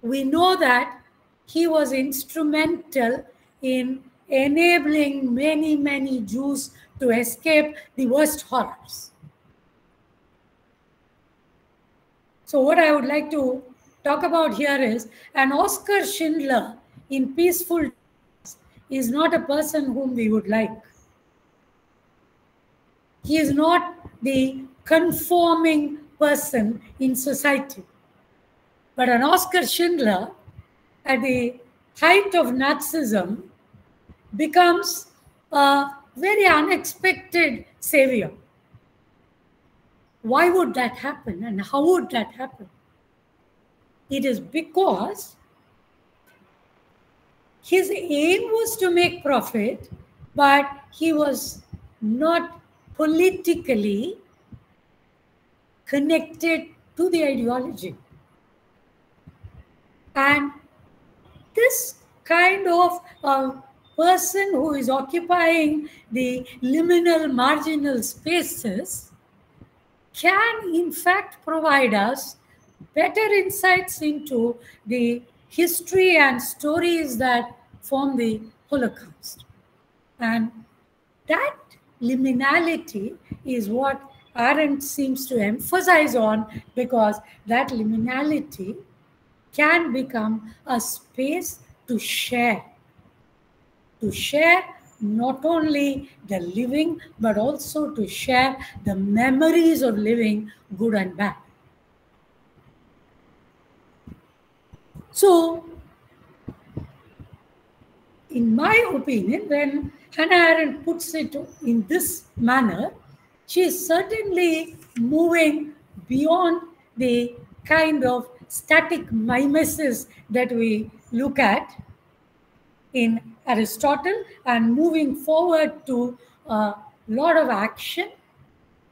we know that he was instrumental in enabling many, many Jews to escape the worst horrors. So what I would like to talk about here is an Oskar Schindler in peaceful times is not a person whom we would like. He is not the conforming person in society. But an Oskar Schindler, at the height of Nazism, becomes a very unexpected savior. Why would that happen and how would that happen? It is because his aim was to make profit, but he was not politically connected to the ideology. And this kind of person who is occupying the liminal marginal spaces can in fact provide us better insights into the history and stories that form the Holocaust. And that liminality is what Arendt seems to emphasize on, because that liminality can become a space to share not only the living, but also to share the memories of living, good and bad. So, in my opinion, when Hannah Arendt puts it in this manner, she is certainly moving beyond the kind of static mimesis that we look at in Aristotle and moving forward to a lot of action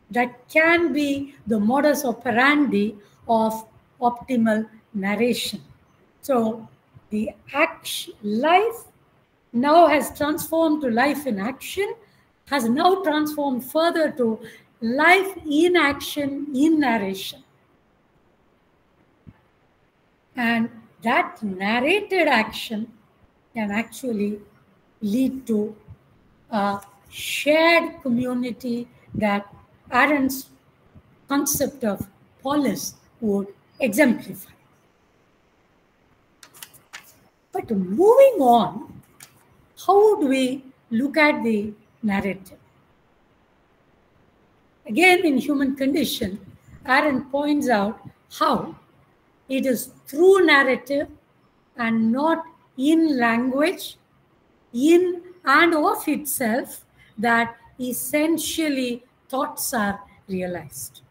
that can be the modus operandi of optimal narration. So the life now has transformed to life in action, has now transformed further to life in action in narration. And that narrated action can actually lead to a shared community that Arendt's concept of polis would exemplify. But moving on, how would we look at the narrative? Again, in Human Condition, Arendt points out how it is through narrative and not in language, in and of itself, that essentially thoughts are realized.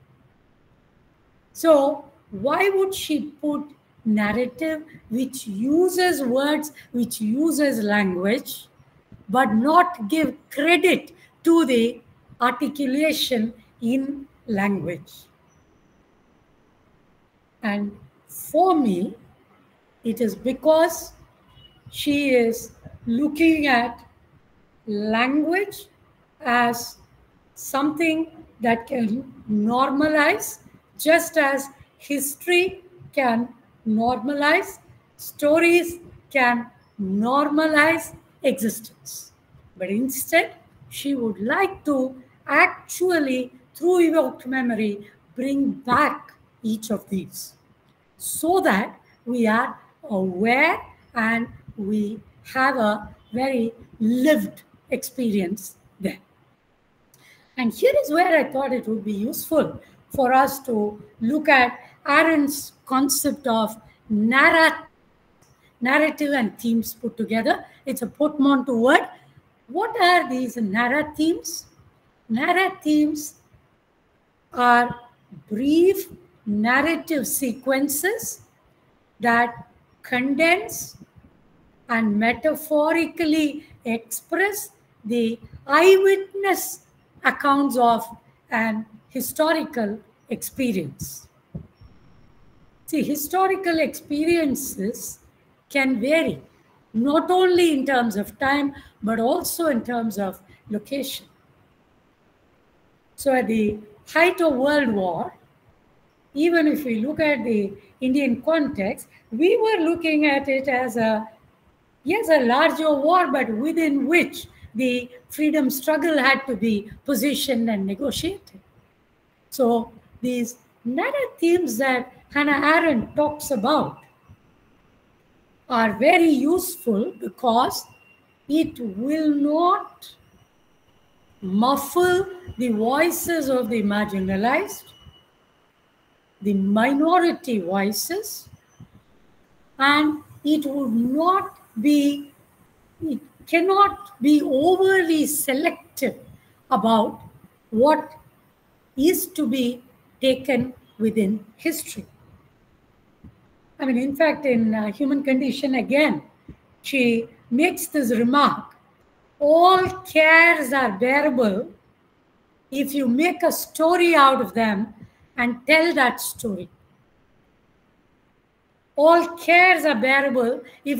So why would she put narrative which uses words, which uses language, but not give credit to the articulation in language? And for me, it is because she is looking at language as something that can normalize, just as history can normalize, stories can normalize existence. But instead, she would like to actually, through evoked memory, bring back each of these so that we are aware and we have a very lived experience there. And here is where I thought it would be useful for us to look at Arendt's concept of narrative and themes put together. It's a portmanteau word. What are these narratives? Narratives are brief narrative sequences that condense and metaphorically express the eyewitness accounts of an historical experience. See, historical experiences can vary, not only in terms of time, but also in terms of location. So at the height of World War, even if we look at the Indian context, we were looking at it as a larger war, but within which the freedom struggle had to be positioned and negotiated. So these narratives that Hannah Arendt talks about are very useful because it will not muffle the voices of the marginalized, the minority voices, and it cannot be overly selective about what is to be taken within history. I mean, in fact, in Human Condition, again, she makes this remark: all cares are bearable if you make a story out of them and tell that story. All cares are bearable if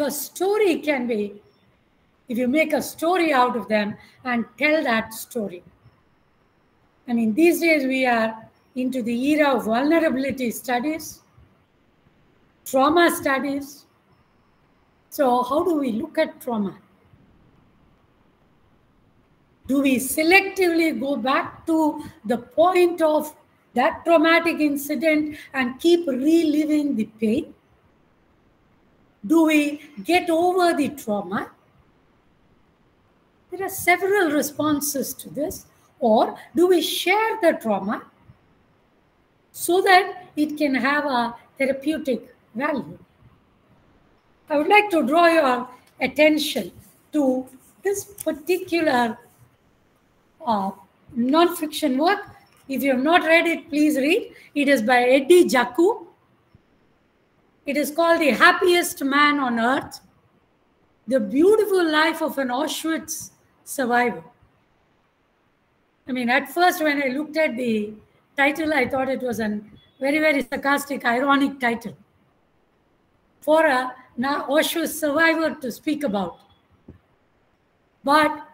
you make a story out of them and tell that story. I mean, these days we are into the era of vulnerability studies, trauma studies. So how do we look at trauma? Do we selectively go back to the point of that traumatic incident and keep reliving the pain? Do we get over the trauma? There are several responses to this. Or do we share the trauma so that it can have a therapeutic value? I would like to draw your attention to this particular non-fiction work. If you have not read it, please read. It is by Eddie Jaku. It is called The Happiest Man on Earth: The Beautiful Life of an Auschwitz Survivor. I mean, at first when I looked at the title, I thought it was a very, very sarcastic, ironic title for an Auschwitz survivor to speak about. But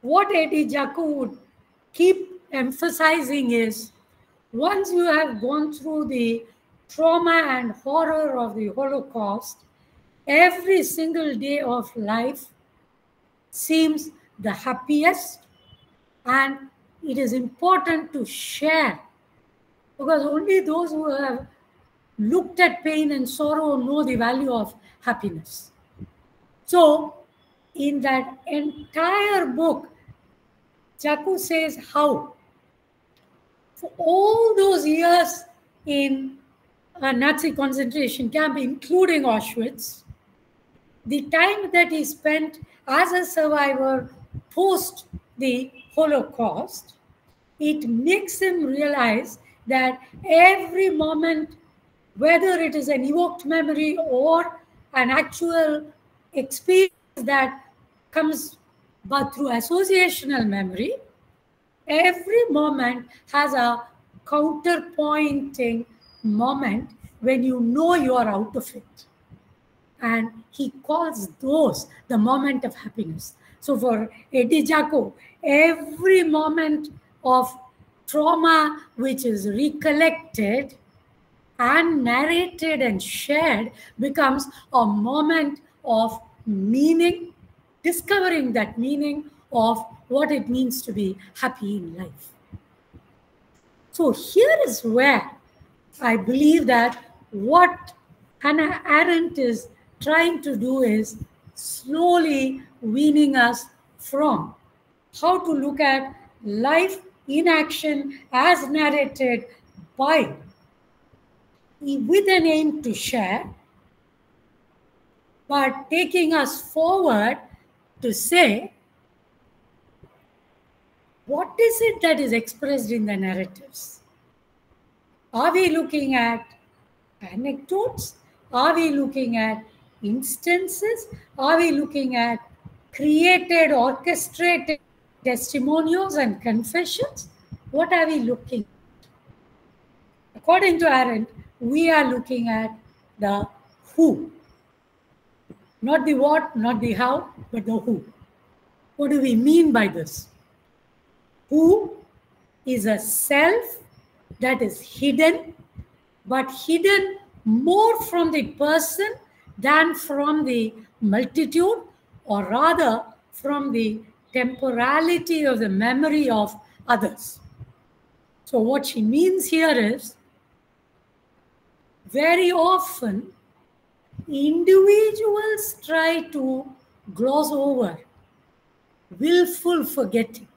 what Eddie Jaku would keep emphasizing is, once you have gone through the trauma and horror of the Holocaust, every single day of life seems the happiest, and it is important to share, because only those who have looked at pain and sorrow know the value of happiness. So in that entire book, Jaku says how for all those years in a Nazi concentration camp, including Auschwitz, the time that he spent as a survivor post the Holocaust, it makes him realize that every moment, whether it is an evoked memory or an actual experience that comes but through associational memory, every moment has a counterpointing moment when you know you are out of it. And he calls those the moment of happiness. So for Eddie Jaku, every moment of trauma which is recollected and narrated and shared becomes a moment of meaning, discovering that meaning of what it means to be happy in life. So here is where I believe that what Hannah Arendt is trying to do is slowly weaning us from how to look at life in action as narrated by, with an aim to share, but taking us forward to say, what is it that is expressed in the narratives? Are we looking at anecdotes? Are we looking at instances? Are we looking at created, orchestrated testimonials and confessions? What are we looking at? According to Arendt, we are looking at the who. Not the what, not the how, but the who. What do we mean by this? Who is a self that is hidden, but hidden more from the person than from the multitude, or rather from the temporality of the memory of others. So what she means here is, very often individuals try to gloss over willful forgetting.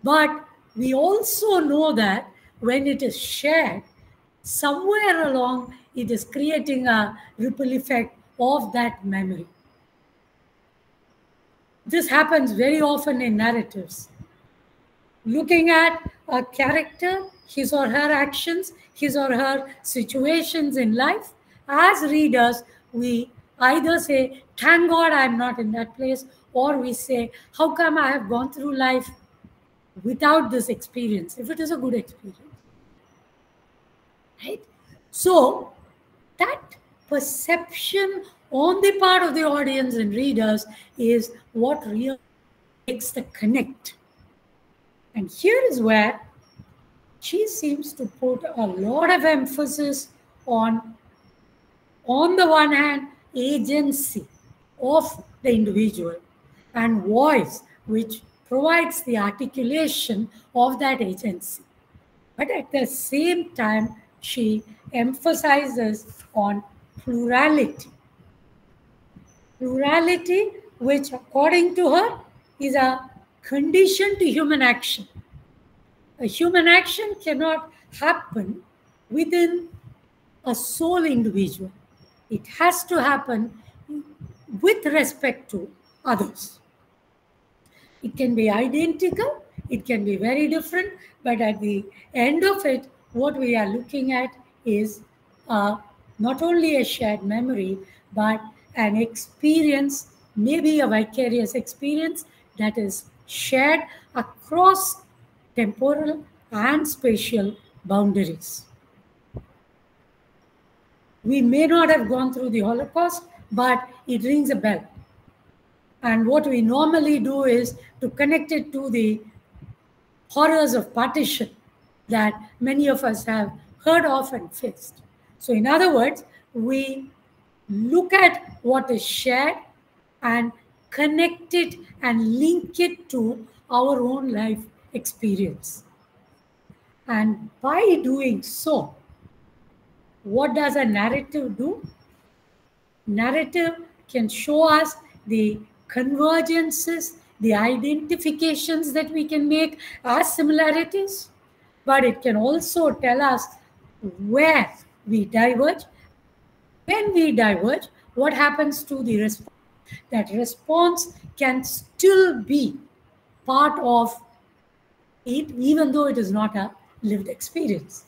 But we also know that when it is shared, somewhere along it is creating a ripple effect of that memory. This happens very often in narratives. Looking at a character, his or her actions, his or her situations in life, as readers, we either say, thank God I'm not in that place, or we say, how come I have gone through life without this experience, if it is a good experience. Right? So that perception on the part of the audience and readers is what really makes the connect. And here is where she seems to put a lot of emphasis on the one hand, agency of the individual and voice, which provides the articulation of that agency. But at the same time, she emphasizes on plurality. Plurality, which according to her is a condition to human action. A human action cannot happen within a sole individual. It has to happen with respect to others. It can be identical, it can be very different, but at the end of it, what we are looking at is not only a shared memory, but an experience, maybe a vicarious experience that is shared across temporal and spatial boundaries. We may not have gone through the Holocaust, but it rings a bell. And what we normally do is to connect it to the horrors of partition that many of us have heard of and faced. So in other words, we look at what is shared and connect it and link it to our own life experience. And by doing so, what does a narrative do? Narrative can show us the convergences, the identifications that we can make as similarities, but it can also tell us where we diverge. When we diverge, what happens to the response? That response can still be part of it, even though it is not a lived experience.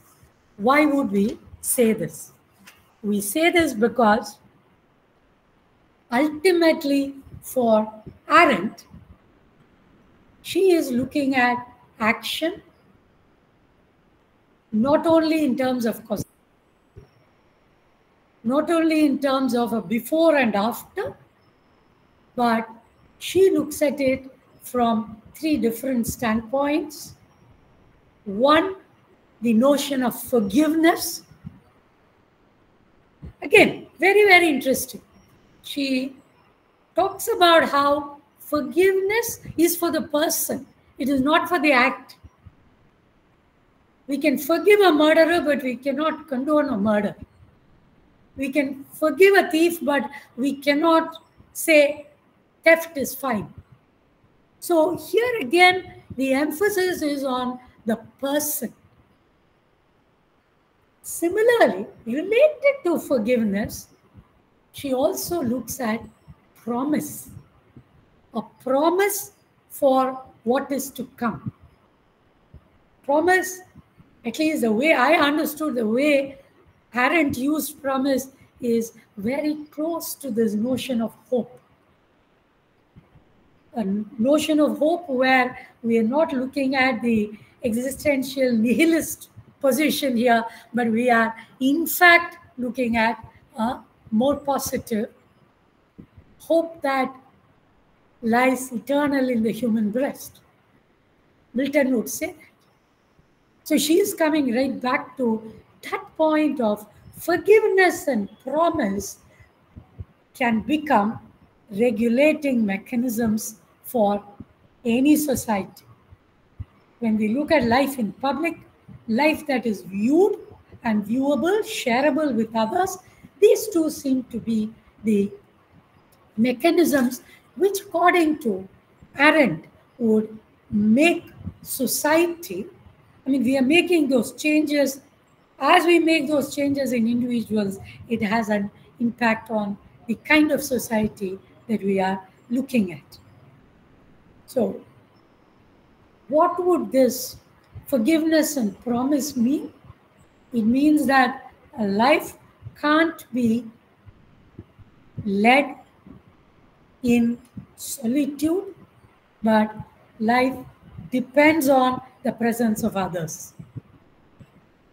Why would we say this? We say this because ultimately for Arendt, she is looking at action not only in terms of cause, not only in terms of a before and after, but she looks at it from three different standpoints. One, the notion of forgiveness. Again, very, very interesting. She talks about how forgiveness is for the person. It is not for the act. We can forgive a murderer, but we cannot condone a murder. We can forgive a thief, but we cannot say theft is fine. So here again, the emphasis is on the person. Similarly, related to forgiveness, she also looks at promise. A promise for what is to come. Promise, at least the way I understood, the way Arendt used promise is very close to this notion of hope. A notion of hope where we are not looking at the existential nihilist position here, but we are in fact looking at a more positive hope that lies eternal in the human breast. Milton would say that. So she is coming right back to that point of forgiveness and promise can become regulating mechanisms for any society. When we look at life in public, life that is viewed and viewable, shareable with others, these two seem to be the mechanisms which, according to Arendt, would make society, I mean, we are making those changes. As we make those changes in individuals, it has an impact on the kind of society that we are looking at. So, what would this forgiveness and promise mean? It means that a life can't be led in solitude, but life depends on the presence of others.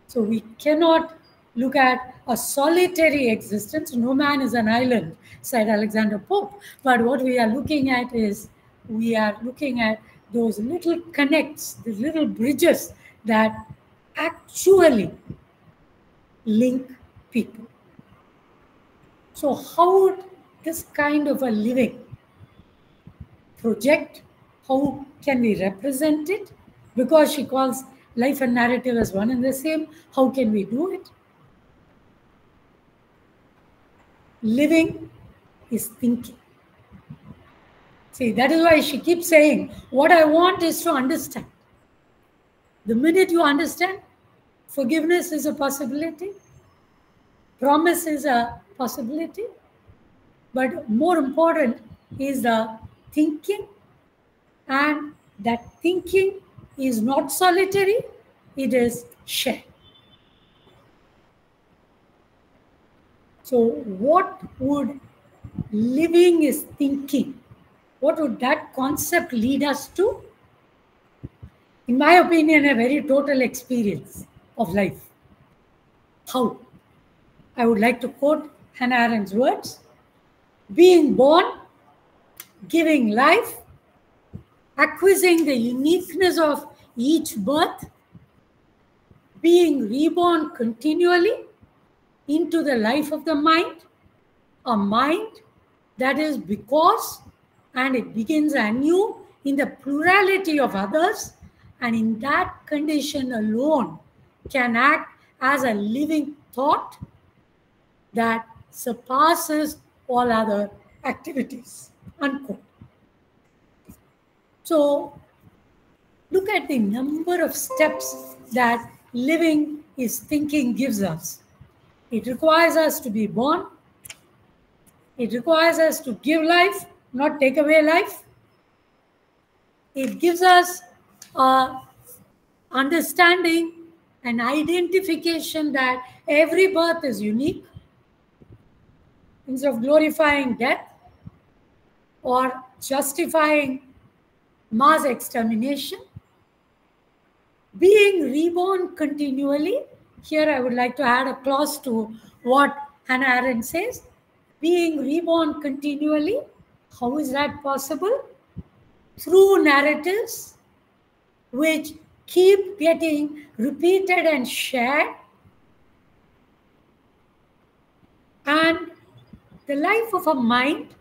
So we cannot look at a solitary existence. No man is an island, said Alexander Pope. But what we are looking at is, we are looking at those little connects, the little bridges that actually link people. So how would this kind of a living project, how can we represent it? Because she calls life and narrative as one and the same, how can we do it? Living is thinking. See, that is why she keeps saying, what I want is to understand. The minute you understand, forgiveness is a possibility, promise is a possibility, but more important is the thinking, and that thinking is not solitary, it is shared. So what would living is thinking, what would that concept lead us to? In my opinion, a very total experience of life. How? I would like to quote Hannah Arendt's words: being born, giving life, acquiescing the uniqueness of each birth, being reborn continually into the life of the mind, a mind that is because, and it begins anew in the plurality of others, and in that condition alone can act as a living thought that surpasses all other activities. Unquote. So look at the number of steps that living is thinking gives us. It requires us to be born. It requires us to give life, not take away life. It gives us understanding and identification that every birth is unique. Instead of glorifying death or justifying mass extermination, being reborn continually. Here I would like to add a clause to what Hannah Arendt says. Being reborn continually, how is that possible? Through narratives which keep getting repeated and shared. And the life of a mind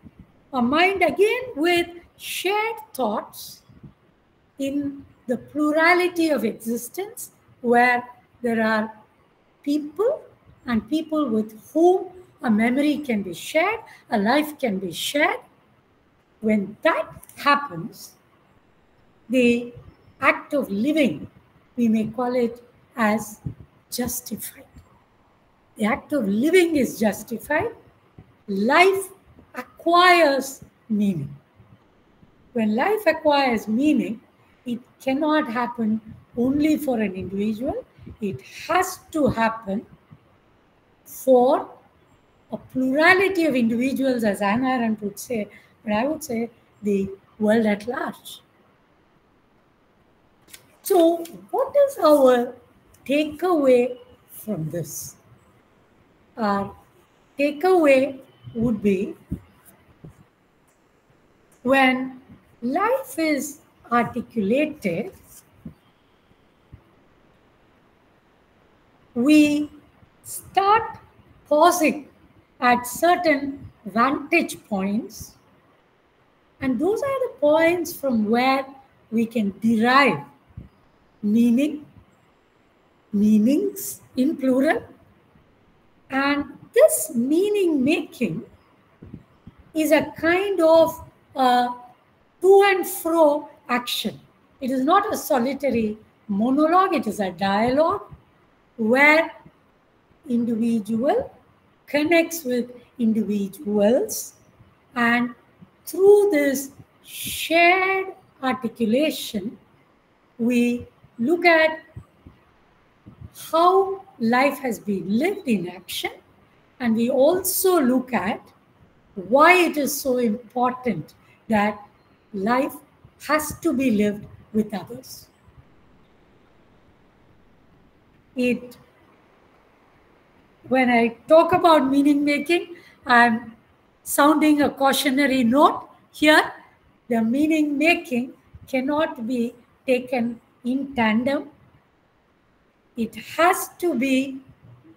again with shared thoughts in the plurality of existence, where there are people and people with whom a memory can be shared, a life can be shared. When that happens, the act of living, we may call it as justified. The act of living is justified. Life acquires meaning. When life acquires meaning, it cannot happen only for an individual. It has to happen for a plurality of individuals, as Hannah Arendt would say, but I would say the world at large. So, what is our takeaway from this? Our takeaway would be, when life is articulated, we start pausing at certain vantage points, and those are the points from where we can derive meanings in plural. And this meaning making is a kind of to and fro action. It is not a solitary monologue, it is a dialogue where individual connects with individuals, and through this shared articulation, we look at how life has been lived in action, and we also look at why it is so important that life has to be lived with others. When I talk about meaning making, I'm sounding a cautionary note here. The meaning making cannot be taken in tandem. It has to be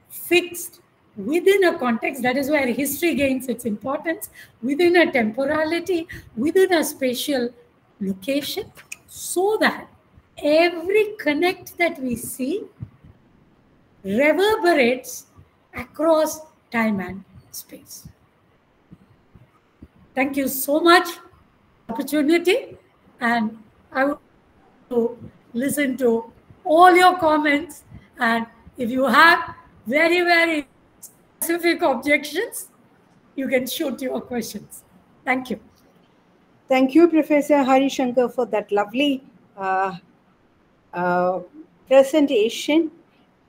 fixed within a context. That is where history gains its importance, within a temporality, within a spatial location, so that every connect that we see reverberates across time and space. Thank you so much for the opportunity, and I would like to listen to all your comments, and if you have very, very specific objections, you can shoot your questions. Thank you. Thank you, Professor Harishankar, for that lovely presentation.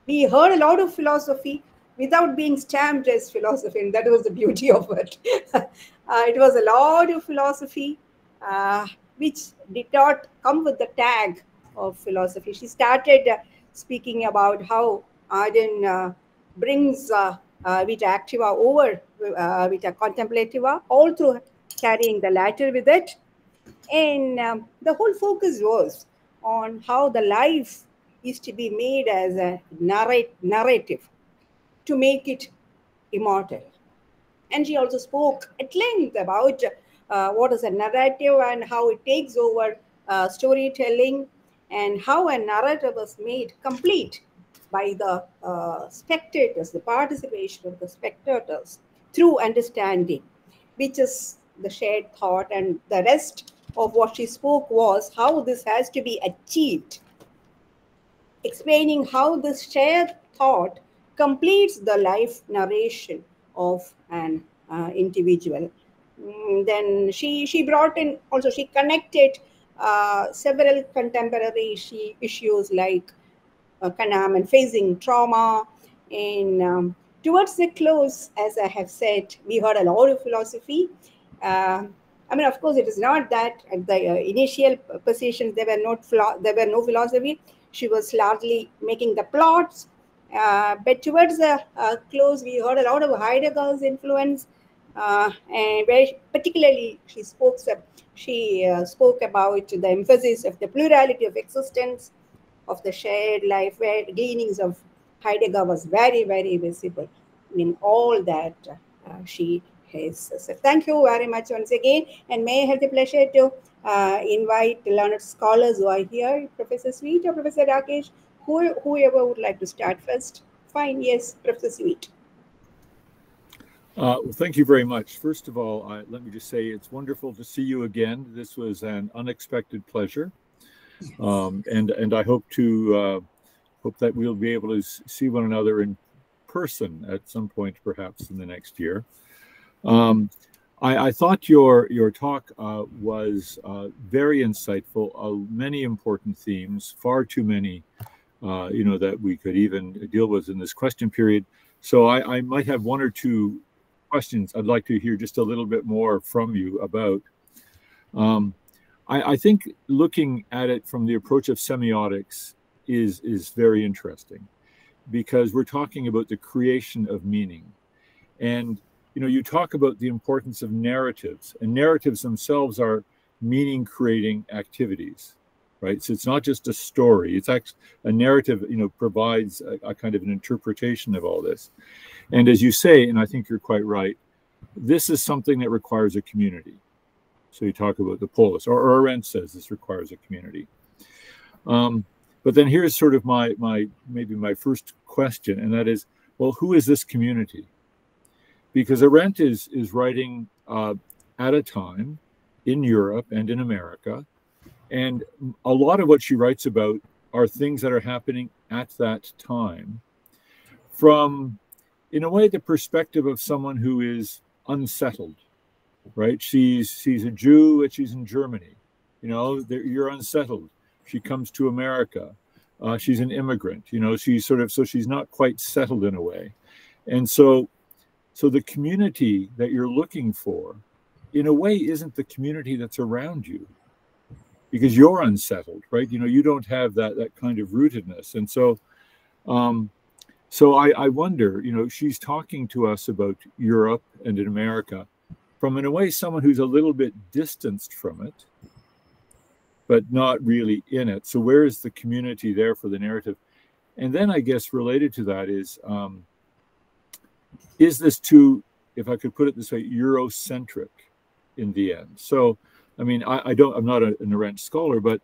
We heard a lot of philosophy without being stamped as philosophy, and that was the beauty of it. It was a lot of philosophy which did not come with the tag of philosophy. She started speaking about how Arendt brings vita activa over vita contemplativa, all through carrying the latter with it. And the whole focus was on how the life is to be made as a narrative to make it immortal. And she also spoke at length about what is a narrative and how it takes over storytelling, and how a narrative is made complete by the spectators, the participation of the spectators through understanding, which is the shared thought. And the rest of what she spoke was how this has to be achieved, explaining how this shared thought completes the life narration of an individual. Then she brought in, also she connected several contemporary issues like Kanam and facing trauma. And towards the close, as I have said, we heard a lot of philosophy. I mean, of course, it is not that at the initial positions there were no philosophy. She was largely making the plots. But towards the close, we heard a lot of Heidegger's influence, and very particularly she spoke about the emphasis of the plurality of existence, of the shared life, where the gleanings of Heidegger was very, very visible in all that she has said. Thank you very much once again, and may I have the pleasure to invite the learned scholars who are here, Professor Sweet or Professor Rakesh, whoever would like to start first. Fine, yes, Professor Sweet. Well, thank you very much. First of all, let me just say it's wonderful to see you again. This was an unexpected pleasure, and I hope that we'll be able to see one another in person at some point, perhaps in the next year. I thought your talk was very insightful. Many important themes, far too many, that we could even deal with in this question period. So I might have one or two questions I'd like to hear just a little bit more from you about. I think looking at it from the approach of semiotics is very interesting, because we're talking about the creation of meaning. And, you talk about the importance of narratives, and narratives themselves are meaning creating activities, right? So it's not just a story, it's actually a narrative, provides a kind of an interpretation of all this. And as you say, and I think you're quite right, this is something that requires a community. So you talk about the polis, or Arendt says this requires a community. But then here's sort of maybe my first question, and that is, well, who is this community? Because Arendt is writing at a time in Europe and in America, and a lot of what she writes about are things that are happening at that time from, in a way, the perspective of someone who is unsettled, right? She's a Jew and she's in Germany. You're unsettled. She comes to America. She's an immigrant. She's so she's not quite settled in a way. And so the community that you're looking for, in a way, isn't the community that's around you, because you're unsettled, right? You don't have that kind of rootedness. And so I wonder, she's talking to us about Europe and in America from, in a way, someone who's a little bit distanced from it, but not really in it. So where is the community there for the narrative? And then I guess related to that is this too, if I could put it this way, Eurocentric in the end? So, I mean, I'm not an Arendt scholar, but,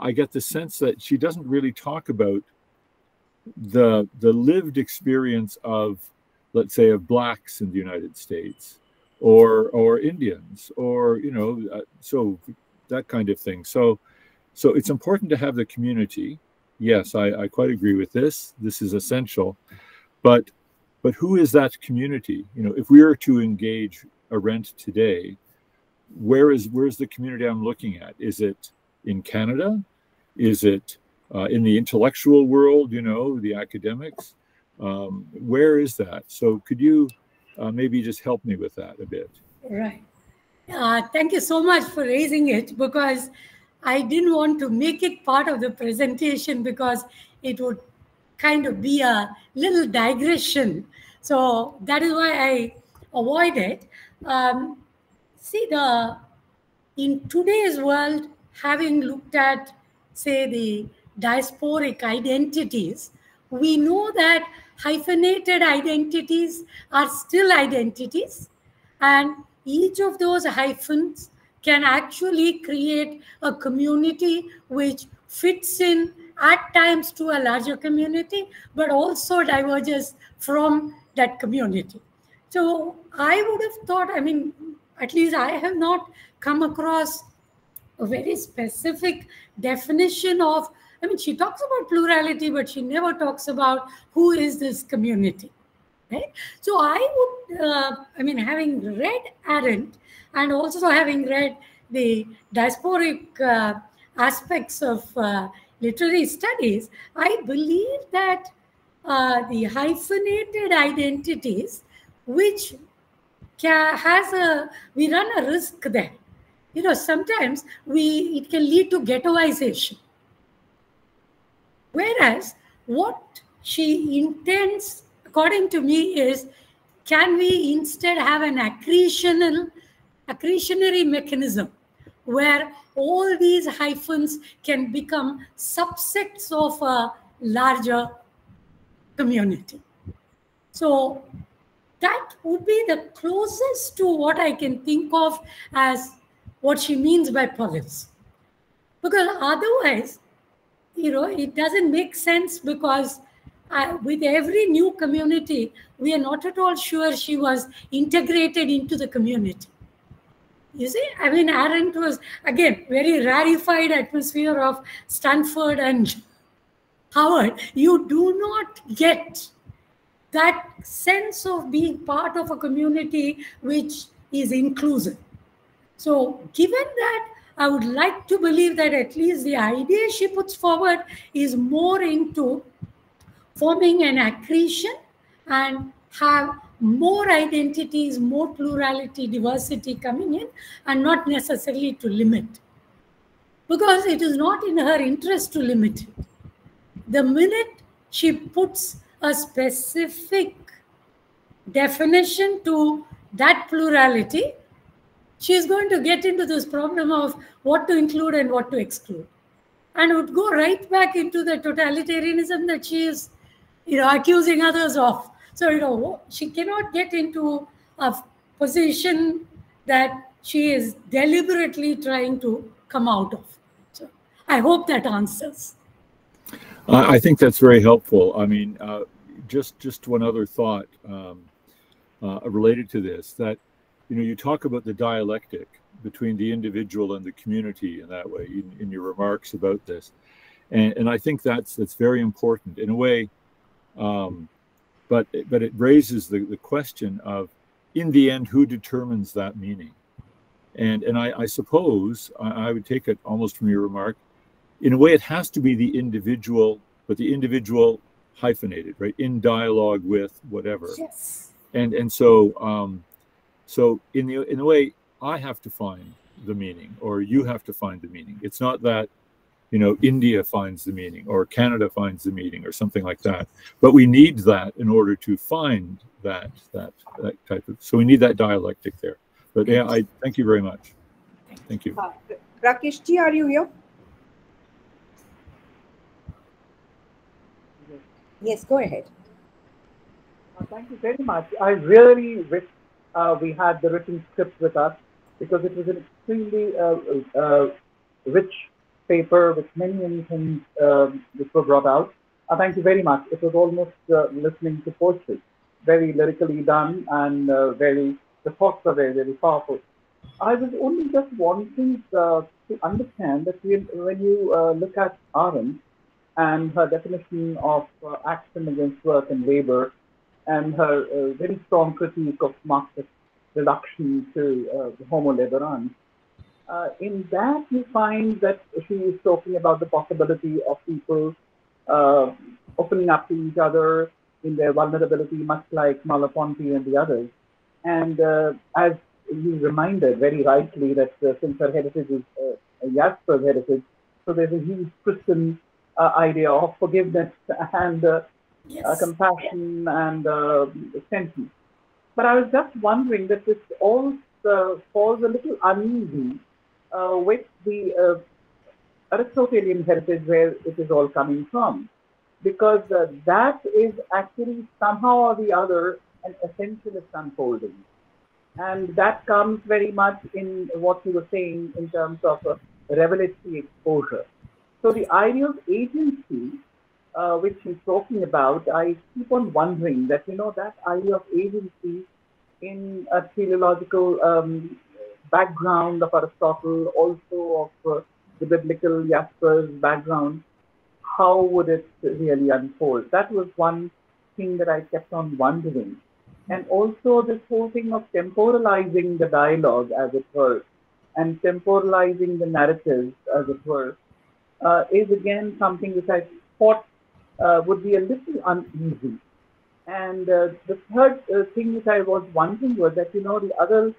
I get the sense that she doesn't really talk about the lived experience of, let's say, of blacks in the United States, or Indians, or so that kind of thing. So it's important to have the community. Yes, I quite agree with this. This is essential, but who is that community? If we were to engage Arendt today, where's the community I'm looking at? Is it in Canada? Is it in the intellectual world, the academics? Where is that? So could you maybe just help me with that a bit? Right. Thank you so much for raising it, because I didn't want to make it part of the presentation, because it would kind of be a little digression. So that is why I avoid it. See, in today's world, having looked at, say, the diasporic identities, we know that hyphenated identities are still identities, and each of those hyphens can actually create a community which fits in at times to a larger community, but also diverges from that community. So I would have thought, I mean, at least I have not come across a very specific definition of, I mean, she talks about plurality, but she never talks about who is this community, right? So I would, having read Arendt and also having read the diasporic aspects of literary studies, I believe that the hyphenated identities, which we run a risk there. Sometimes it can lead to ghettoization. Whereas what she intends, according to me, is, can we instead have an accretionary mechanism where all these hyphens can become subsets of a larger community. So that would be the closest to what I can think of as what she means by polis. Because otherwise, it doesn't make sense, because with every new community, we are not at all sure she was integrated into the community. You see, I mean, Arendt was, again, very rarefied atmosphere of Stanford and Howard. You do not get that sense of being part of a community which is inclusive. So given that, I would like to believe that at least the idea she puts forward is more into forming an accretion and have more identities, more plurality, diversity coming in, and not necessarily to limit. Because it is not in her interest to limit it. The minute she puts a specific definition to that plurality, she is going to get into this problem of what to include and what to exclude. And would go right back into the totalitarianism that she is, accusing others of. So, she cannot get into a position that she is deliberately trying to come out of. So I hope that answers. I think that's very helpful. I mean, just one other thought related to this, that you talk about the dialectic between the individual and the community in that way in your remarks about this, and I think that's very important in a way. But it raises the question of, in the end, who determines that meaning? And I suppose I would take it almost from your remark, in a way, it has to be the individual, but the individual hyphenated, right, in dialogue with whatever. Yes. And so so in a way, I have to find the meaning, or you have to find the meaning. It's not that India finds the meaning, or Canada finds the meaning, or something like that. But we need that in order to find that type of. So we need that dialectic there. But yeah, I thank you very much. Thank you. Rakesh ji, are you here? Yes, go ahead. Thank you very much. I really wish we had the written script with us, because it was an extremely rich paper with many things which were brought out. Thank you very much. It was almost listening to poetry, very lyrically done, and the thoughts are very, very powerful. I was only just wanting to understand that when you look at Arendt and her definition of action against work and labor, and her very strong critique of Marxist reduction to homo laborans, in that you find that she is talking about the possibility of people opening up to each other in their vulnerability, much like Merleau-Ponty and the others. And as you reminded very rightly, that since her heritage is Jasper's heritage, so there's a huge Christian idea of forgiveness and compassion and sentence. But I was just wondering that this all falls a little uneasy with the Aristotelian heritage, where it is all coming from, because that is actually somehow or the other an essentialist unfolding. And that comes very much in what you were saying in terms of revelatory exposure. So the idea of agency, which he's talking about, I keep on wondering that, that idea of agency in a teleological background of Aristotle, also of the biblical Jasper's background, how would it really unfold? That was one thing that I kept on wondering. And also this whole thing of temporalizing the dialogue, as it were, and temporalizing the narratives, as it were, is again something which I thought would be a little uneasy. And the third thing which I was wondering was that, the other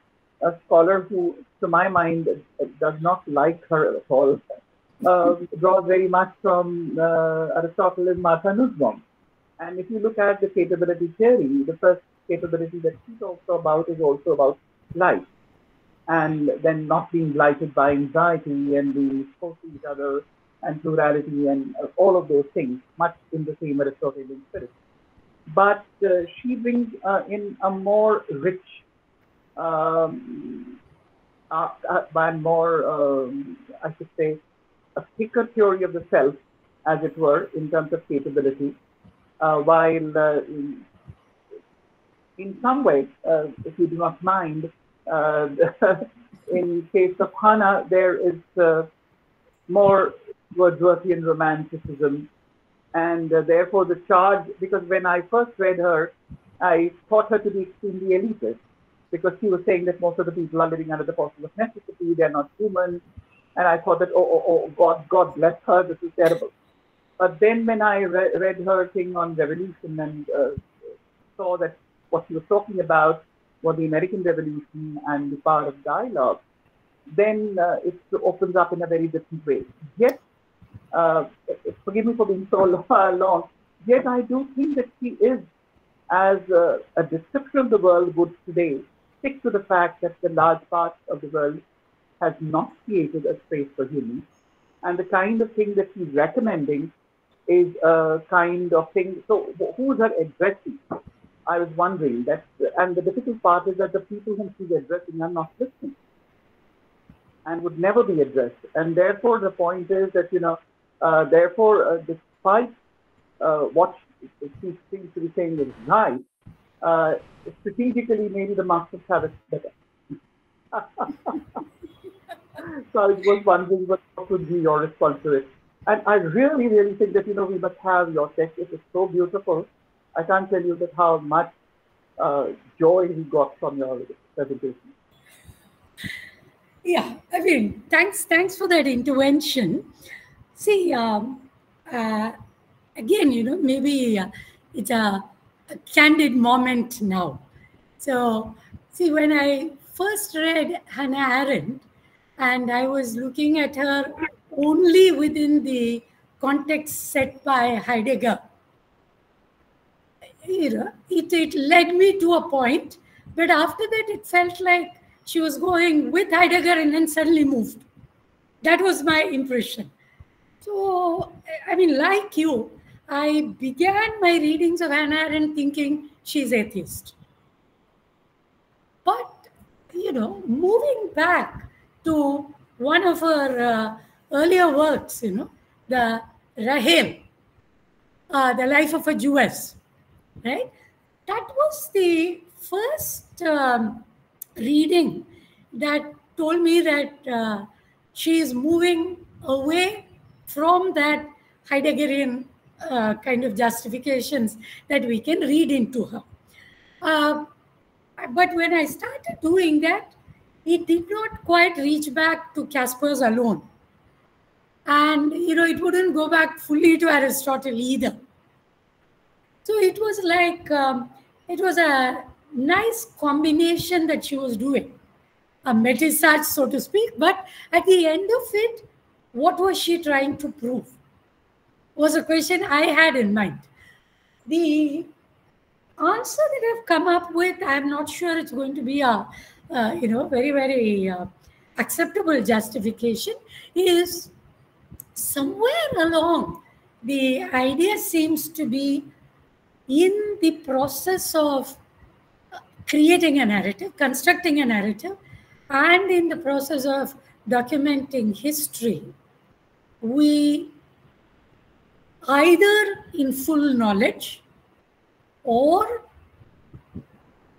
scholar who, to my mind, does not like her at all, draws very much from Aristotle and Martha Nussbaum. And if you look at the capability theory, the first capability that she talks about is also about life. and then not being blighted by anxiety and being exposed to each other and plurality and all of those things, much in the same Aristotelian spirit. But she brings in a more rich and more, I should say, a thicker theory of the self, as it were, in terms of capability, while in some way, if you do not mind, in case of Hannah, there is more Wordsworthian romanticism, and therefore the charge, because when I first read her, I thought her to be extremely elitist, because she was saying that most of the people are living under the forces of necessity, they're not human, and I thought that, God bless her, this is terrible. But then when I read her thing on revolution and saw that what she was talking about was the American Revolution and the power of dialogue, then it opens up in a very different way. Yet, forgive me for being so long, yet I do think that she is, as a description of the world would today, stick to the fact that the large part of the world has not created a space for humans. And the kind of thing that she's recommending is a kind of thing. So who's her addressing? I was wondering that, and the difficult part is that the people whom she's addressing are not listening and would never be addressed. And therefore, the point is that, despite what she seems to be saying is right, strategically, maybe the Marxists have it better. So I was wondering what would be your response to it. And I really, really think that, we must have your text. It is so beautiful. I can't tell you that how much joy we got from your presentation. Yeah, I mean, thanks for that intervention. See, again, maybe it's a candid moment now. So, see, when I first read Hannah Arendt, and I was looking at her only within the context set by Heidegger, it led me to a point, but after that it felt like she was going with Heidegger and then suddenly moved. That was my impression. So, I mean, like you, I began my readings of Hannah Arendt thinking she's atheist. But, moving back to one of her earlier works, the Rahel, the life of a Jewess, right? That was the first reading that told me that she is moving away from that Heideggerian kind of justifications that we can read into her. But when I started doing that, it did not quite reach back to Casper's alone. And, it wouldn't go back fully to Aristotle either. So it was like, it was a nice combination that she was doing, a métissage, so to speak. But at the end of it, what was she trying to prove? Was a question I had in mind. The answer that I've come up with, I'm not sure it's going to be a, very, very acceptable justification, is somewhere along the idea seems to be in the process of creating a narrative, constructing a narrative, and in the process of documenting history, we either in full knowledge or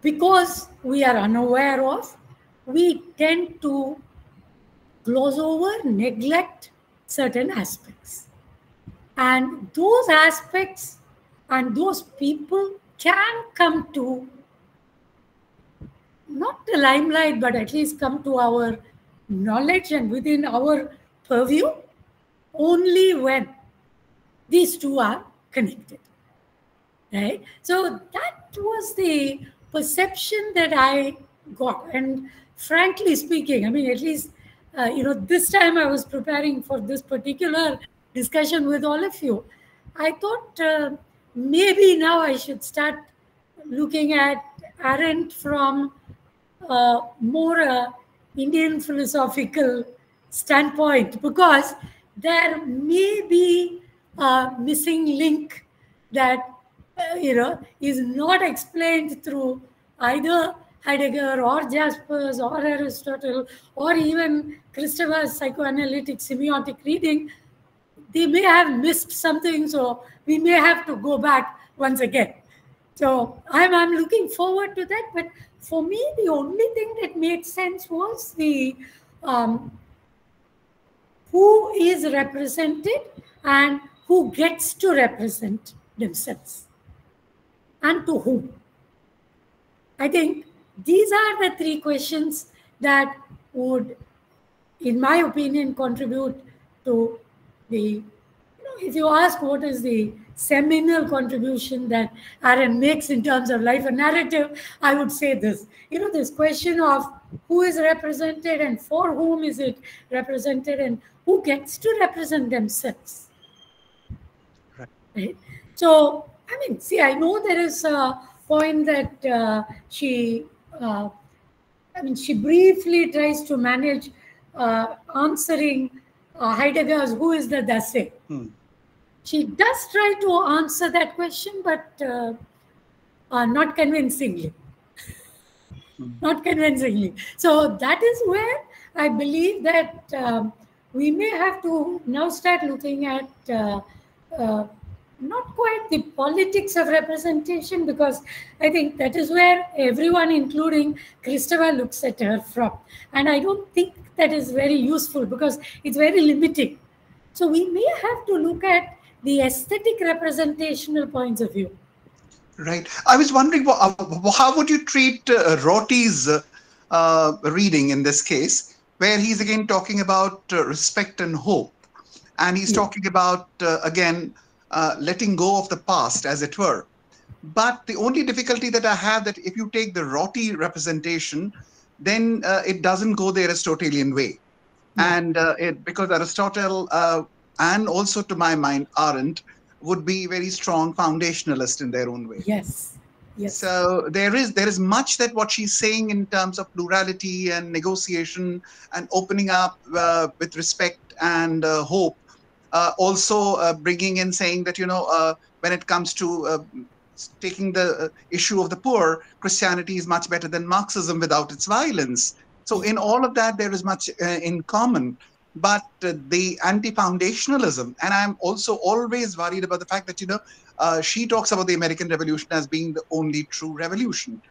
because we are unaware of, we tend to gloss over, neglect certain aspects. And those aspects and those people can come to, not the limelight, but at least come to our knowledge and within our purview only when these two are connected, right? So that was the perception that I got. And frankly speaking, I mean, at least, this time I was preparing for this particular discussion with all of you. I thought maybe now I should start looking at Arendt from more Indian philosophical standpoint, because there may be a missing link that is not explained through either Heidegger or Jaspers or Aristotle or even Christopher's psychoanalytic semiotic reading. They may have missed something, so we may have to go back once again. So I'm looking forward to that. But for me, the only thing that made sense was the who is represented and who gets to represent themselves and to whom. I think these are the three questions that would, in my opinion, contribute to the, if you ask what is the seminal contribution that Arendt makes in terms of life and narrative, I would say this. This question of who is represented and for whom is it represented and who gets to represent themselves. Right? So, I know there is a point that she briefly tries to manage answering Heidegger's who is the Dasein. She does try to answer that question, but not convincingly. Not convincingly. So that is where I believe that we may have to now start looking at not quite the politics of representation, because I think that is where everyone, including Christopher, looks at her from. And I don't think that is very useful because it's very limiting. So we may have to look at the aesthetic representational points of view. Right. I was wondering, how would you treat Rorty's reading in this case, where he's again talking about respect and hope. And he's talking about, again, letting go of the past, as it were. But the only difficulty that I have, that if you take the Rorty representation, then it doesn't go the Aristotelian way. And because Aristotle, and also to my mind, Arendt, would be very strong foundationalist in their own way. Yes. Yes. So there is much that what she's saying in terms of plurality and negotiation and opening up with respect and hope. Also bringing in saying that, when it comes to taking the issue of the poor, Christianity is much better than Marxism without its violence. So in all of that, there is much in common. But the anti-foundationalism, and I'm also always worried about the fact that, she talks about the American Revolution as being the only true revolution.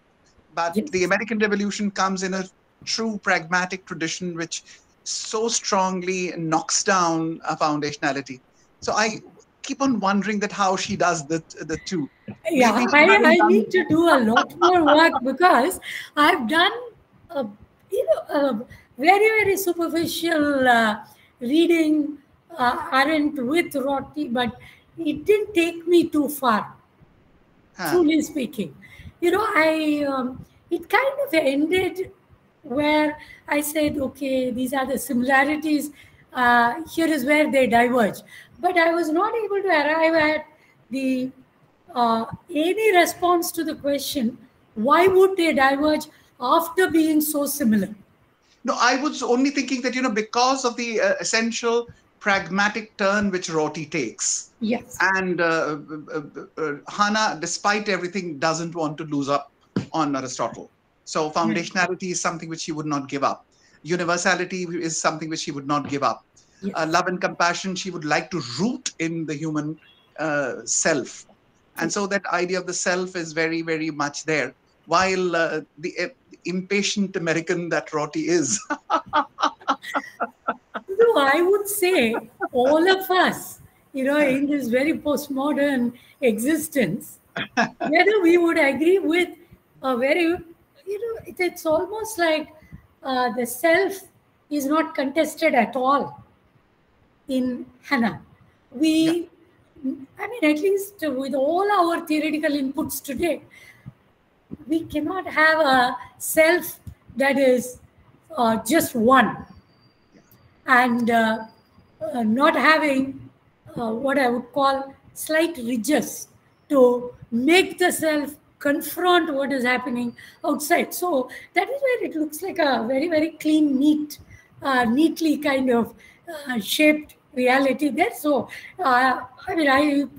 But the American Revolution comes in a true pragmatic tradition, which so strongly knocks down a foundationality. So I keep on wondering that how she does the two. Yeah, I need to do a lot more work, because I've done a very, very superficial reading Arendt with Rorty, but it didn't take me too far, truly speaking. It kind of ended where I said, okay, these are the similarities. Here is where they diverge. But I was not able to arrive at the any response to the question, why would they diverge after being so similar? No, I was only thinking that, because of the essential pragmatic turn which Rorty takes. Yes. And Hannah, despite everything, doesn't want to lose up on Aristotle. So foundationality is something which she would not give up. Universality is something which she would not give up. Yes. Love and compassion, she would like to root in the human self. And so that idea of the self is very, very much there. While the impatient American that Rorty is. No, I would say all of us, in this very postmodern existence, whether we would agree with a very, it's almost like the self is not contested at all in Hannah. At least with all our theoretical inputs today, we cannot have a self that is just one, and not having what I would call slight ridges to make the self confront what is happening outside. So that is where it looks like a very, very clean, neatly kind of shaped reality there. So, I mean,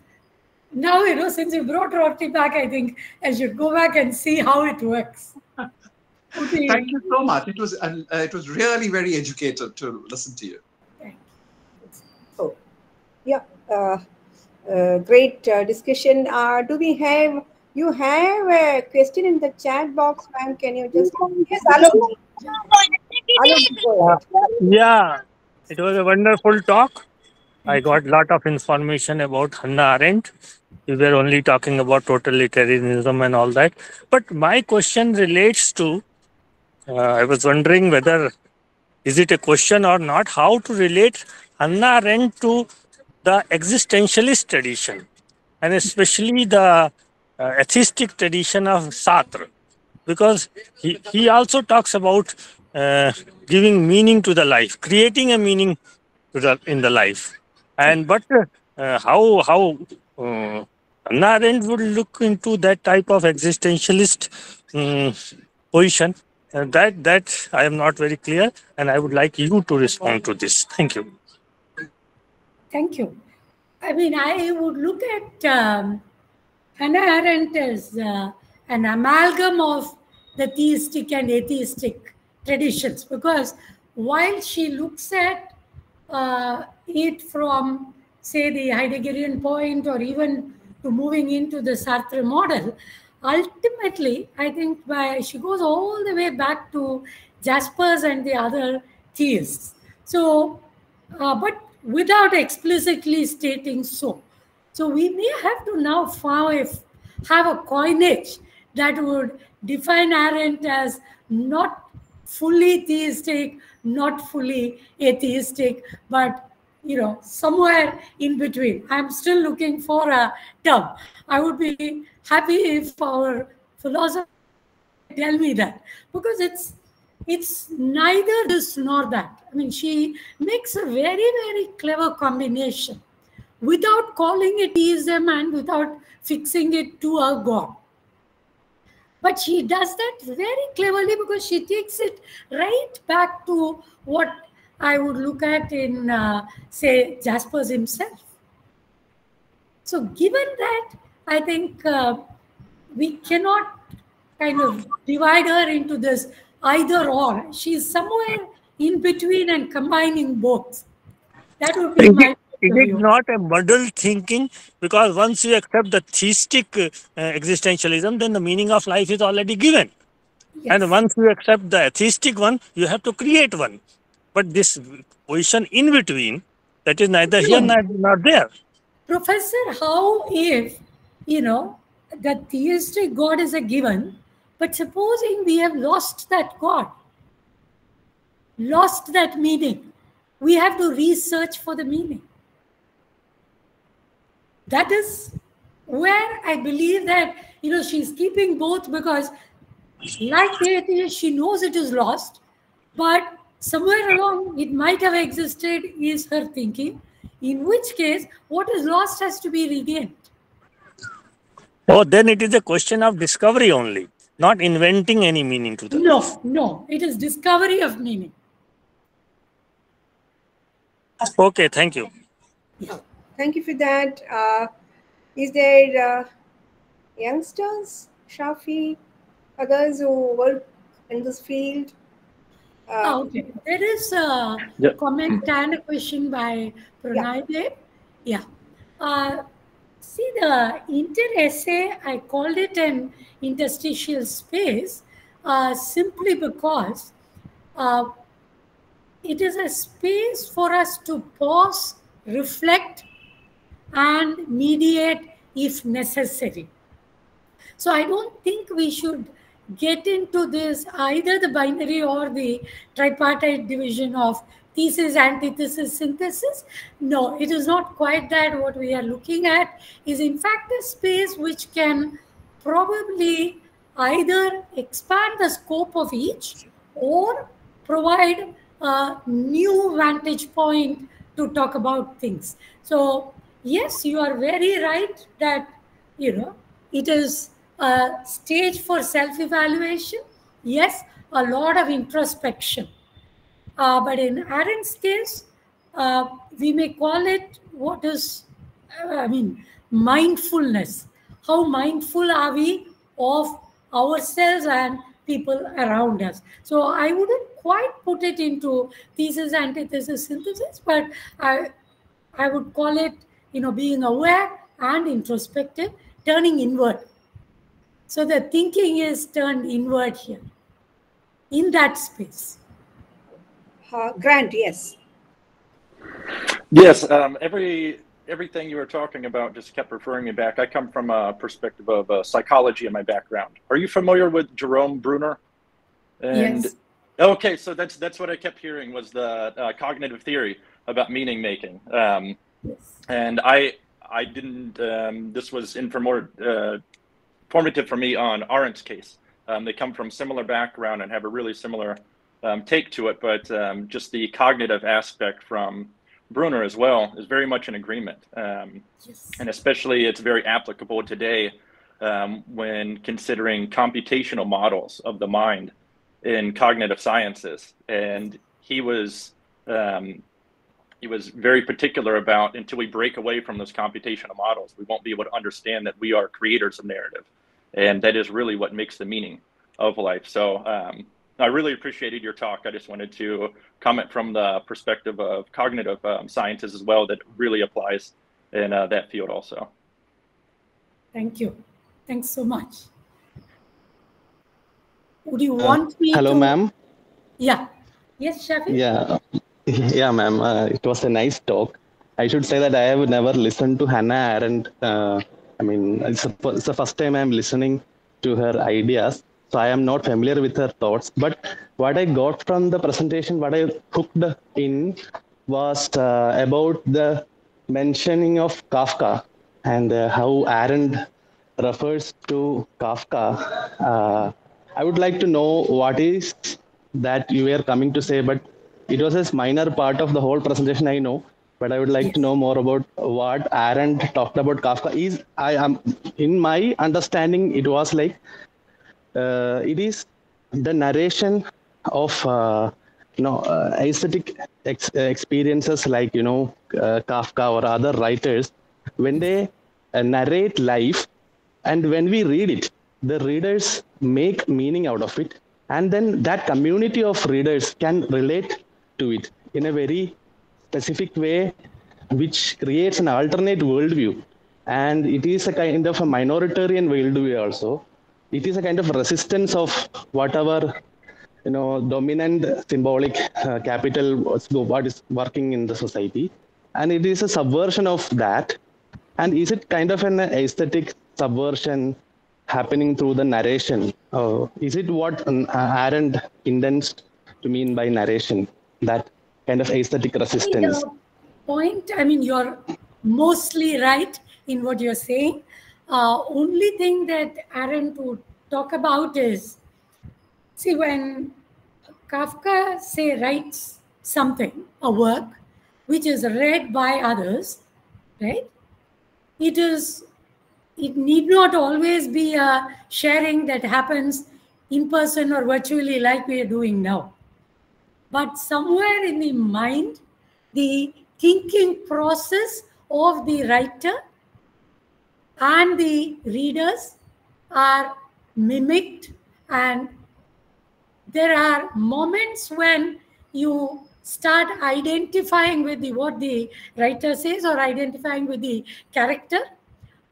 now, since you brought Roti back, I think I should go back and see how it works. Okay. Thank you so much. It was really very educated to listen to you. Thank you. Oh, yeah. Great discussion. You have a question in the chat box, ma'am? Can you just? Yes, Alok. Alok, go ahead. Yeah, it was a wonderful talk. I got a lot of information about Hannah Arendt. We were only talking about totalitarianism and all that. But my question relates to, I was wondering whether, is it a question or not, how to relate Hannah Arendt to the existentialist tradition, and especially the atheistic tradition of Sartre. Because he also talks about giving meaning to the life, creating a meaning in the life. And but how Hannah Arendt would look into that type of existentialist position, that I am not very clear, and I would like you to respond to this. Thank you. Thank you. I mean, I would look at Hannah Arendt as an amalgam of the theistic and atheistic traditions, because while she looks at it from, say, the Heideggerian point, or even to moving into the Sartre model, ultimately, I think she goes all the way back to Jaspers and the other theists. So, but without explicitly stating so. So we may have to now have a coinage that would define Arendt as not fully theistic, not fully atheistic, but somewhere in between. I'm still looking for a term. I would be happy if our philosopher could tell me that, because it's neither this nor that. I mean, she makes a very, very clever combination without calling it theism and without fixing it to a god. But she does that very cleverly, because she takes it right back to what I would look at in, say, Jaspers himself. So given that, I think we cannot kind of divide her into this either or. She's somewhere in between and combining both. That would be my It is not a muddled thinking, because once you accept the theistic existentialism, then the meaning of life is already given. Yes. And once you accept the atheistic one, you have to create one. But this position in between, that is neither here nor there. Professor, how if, the theistic God is a given, but supposing we have lost that God, lost that meaning, we have to research for the meaning. That is where I believe that, she's keeping both, because like the atheist, she knows it is lost, but somewhere along it might have existed, is her thinking, in which case what is lost has to be regained. Oh, then it is a question of discovery only, not inventing any meaning to that. No, it is discovery of meaning. Okay, thank you. Yeah. Thank you for that. Is there youngsters, Shafi, others who work in this field? Okay. There is a comment and a question by Pranay. Yeah. See, the inter-essay, I called it an interstitial space simply because it is a space for us to pause, reflect, and mediate if necessary. So I don't think we should get into this, either the binary or the tripartite division of thesis, antithesis, synthesis. No, it is not quite that. What we are looking at is in fact a space which can probably either expand the scope of each or provide a new vantage point to talk about things. So yes, you are very right that, it is a stage for self-evaluation, yes, a lot of introspection. But in Arendt's case, we may call it what is, mindfulness. How mindful are we of ourselves and people around us? So I wouldn't quite put it into thesis, antithesis, synthesis, but I would call it, being aware and introspective, turning inward. So the thinking is turned inward here, in that space. Grant, yes. Yes, everything you were talking about just kept referring me back. I come from a perspective of psychology in my background. Are you familiar with Jerome Bruner? And, yes. Okay, so that's what I kept hearing was the cognitive theory about meaning making. Yes. And I didn't. This was formative for me on Arendt's case. They come from similar background and have a really similar take to it, but just the cognitive aspect from Bruner as well is very much in agreement. Yes. And especially it's very applicable today when considering computational models of the mind in cognitive sciences. And he was very particular about, until we break away from those computational models, we won't be able to understand that we are creators of narrative. And that is really what makes the meaning of life. So I really appreciated your talk. I just wanted to comment from the perspective of cognitive sciences as well, that really applies in that field also. Thank you. Thanks so much. Would you want me hello, to... ma'am. Yeah. Yes, Shafi? Yeah. Yeah, ma'am. It was a nice talk. I should say that I have never listened to Hannah Arendt. It's the first time I'm listening to her ideas. So I am not familiar with her thoughts. But what I got from the presentation, what I hooked in was about the mentioning of Kafka and how Arendt refers to Kafka. I would like to know what is that you were coming to say, but it was a minor part of the whole presentation, I know, but I would like to know more about what Arendt talked about Kafka. In my understanding, it was like, it is the narration of, aesthetic experiences like, Kafka or other writers, when they narrate life, and when we read it, the readers make meaning out of it. And then that community of readers can relate to it in a very specific way, which creates an alternate worldview. And it is a kind of a minoritarian worldview also. It is a kind of resistance of whatever, dominant symbolic capital, what is working in the society. And it is a subversion of that. And is it kind of an aesthetic subversion happening through the narration? Is it what Arendt intends to mean by narration, that kind of aesthetic resistance? Point, you're mostly right in what you're saying. Only thing that Arendt would talk about is, see, when Kafka, say, writes something, a work, which is read by others, right? It need not always be a sharing that happens in person or virtually like we are doing now. But somewhere in the mind, the thinking process of the writer and the readers are mimicked, and there are moments when you start identifying with what the writer says or identifying with the character.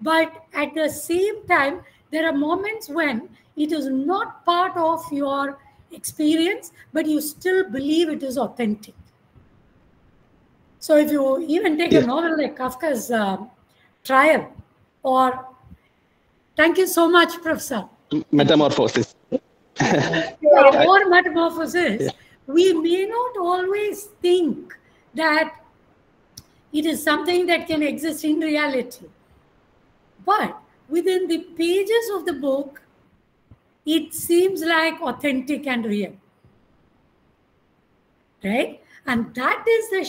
But at the same time, there are moments when it is not part of your experience, but you still believe it is authentic. So if you even take a novel like Kafka's Trial, or thank you so much, Professor. Metamorphosis. Or Metamorphosis, we may not always think that it is something that can exist in reality. But within the pages of the book, it seems like authentic and real. Right? And that is the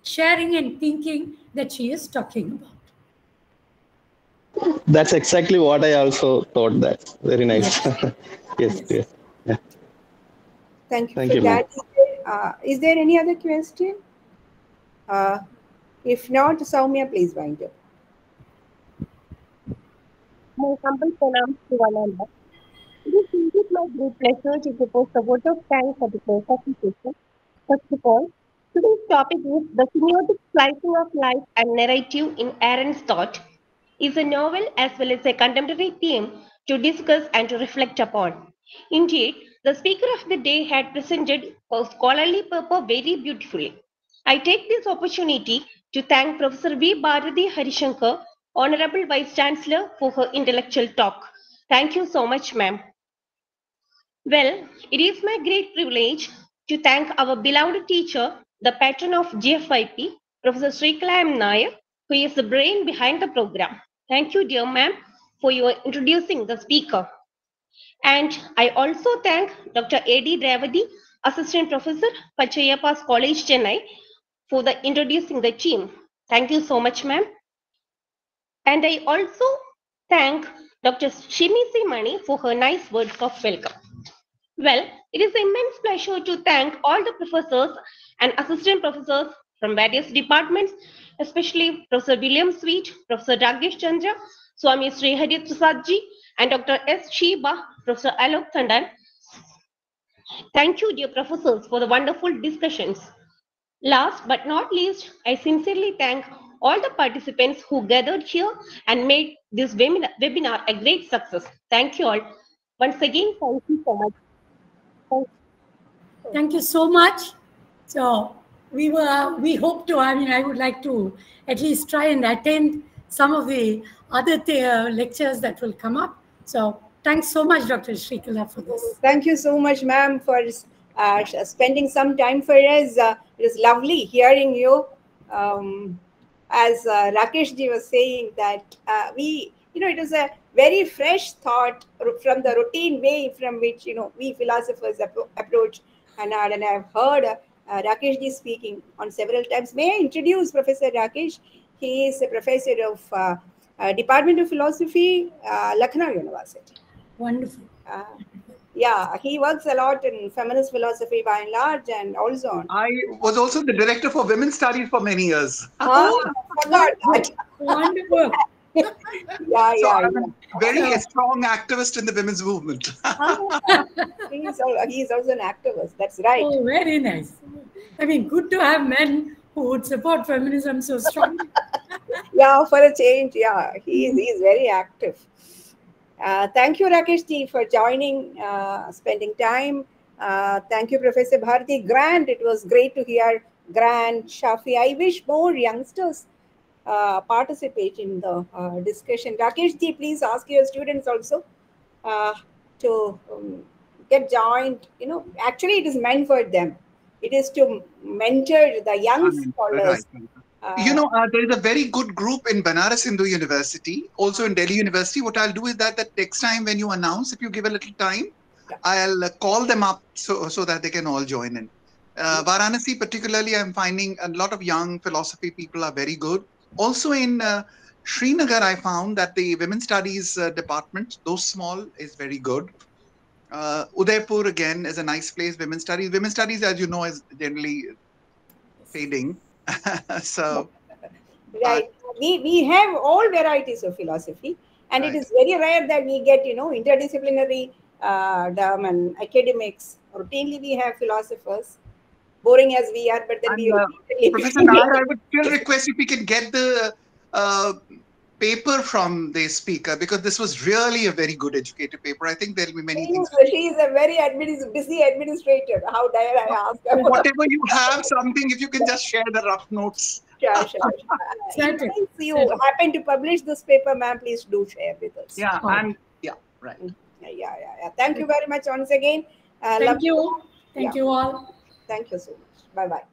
sharing and thinking that she is talking about. That's exactly what I also thought. That very nice. Yes. Yes, yes. Yeah. Thank you Thank for you, ma'am. that. Is there any other question? If not, Soumya, please wind up. My humble pronouns to one another. It is indeed my great pleasure to propose a vote of thanks for the close of the session. First of all, today's topic is the semiotic slicing of life and narrative in Arendt's thought is a novel as well as a contemporary theme to discuss and to reflect upon. Indeed, the speaker of the day had presented her scholarly purpose very beautifully. I take this opportunity to thank Professor V. Bharathi Harishankar, Honorable Vice Chancellor, for her intellectual talk. Thank you so much, ma'am. Well, it is my great privilege to thank our beloved teacher, the patron of GFIP, Professor Srikalam Nair, who is the brain behind the program. Thank you, dear ma'am, for your introducing the speaker. And I also thank Dr. A.D. Dravadi, Assistant Professor, Pachayappa's College, Chennai, for the introducing the team. Thank you so much, ma'am. And I also thank Dr. Shimisi Mani for her nice words of welcome. Well, it is an immense pleasure to thank all the professors and assistant professors from various departments, especially Professor William Sweet, Professor Ragesh Chandra, Swami Sri Hari Prasadji, and Dr. S. Shiba, Professor Alok Tandon. Thank you, dear professors, for the wonderful discussions. Last but not least, I sincerely thank all the participants who gathered here and made this webinar a great success. Thank you all. Once again, thank you so much. Thank you so much. So we hope to, I would like to at least try and attend some of the other lectures that will come up. So thanks so much, Dr. Srikala, for this. Thank you so much, ma'am, for spending some time for us. It is lovely hearing you. As Rakesh ji was saying that it was a very fresh thought from the routine way from which, we philosophers approach Hannah, and I've heard Rakesh ji speaking on several times. May I introduce Professor Rakesh? He is a professor of Department of Philosophy, Lucknow University. Wonderful. Yeah, he works a lot in feminist philosophy by and large, and also on. I was also the director for women's studies for many years. Forgot that. Wonderful. Yeah. I'm a very strong activist in the women's movement. He is also an activist. That's right. Oh, very nice. I mean, good to have men who would support feminism so strongly. Yeah, for a change. Yeah, he is very active. Thank you, Rakesh ji, for joining, spending time. Thank you, Professor Bharati. Grant, it was great to hear Grant, Shafi. I wish more youngsters participate in the discussion. Rakesh ji, please ask your students also to get joined. Actually, it is meant for them. It is to mentor the young scholars. Right. There is a very good group in Banaras Hindu University, also in Delhi University. What I'll do is that next time when you announce, if you give a little time, I'll call them up so that they can all join in. Varanasi particularly, I'm finding a lot of young philosophy people are very good. Also in Srinagar, I found that the women's studies department, though small, is very good. Udaipur again is a nice place. Women's studies, as you know, is generally fading. So right, we have all varieties of philosophy, and it is very rare that we get interdisciplinary and academics. Routinely we have philosophers, boring as we are, but then Professor Nair, I would still request if we can get the paper from the speaker, because this was really a very good educated paper. I think there will be many things. She is a very busy administrator. How dare I ask her? Whatever you have, something, if you can just share the rough notes. Sure. In case you happen to publish this paper, ma'am, please do share with us. Yeah, right. Yeah. Thank you very much once again. Thank you. Thank you all. Thank you so much. Bye-bye.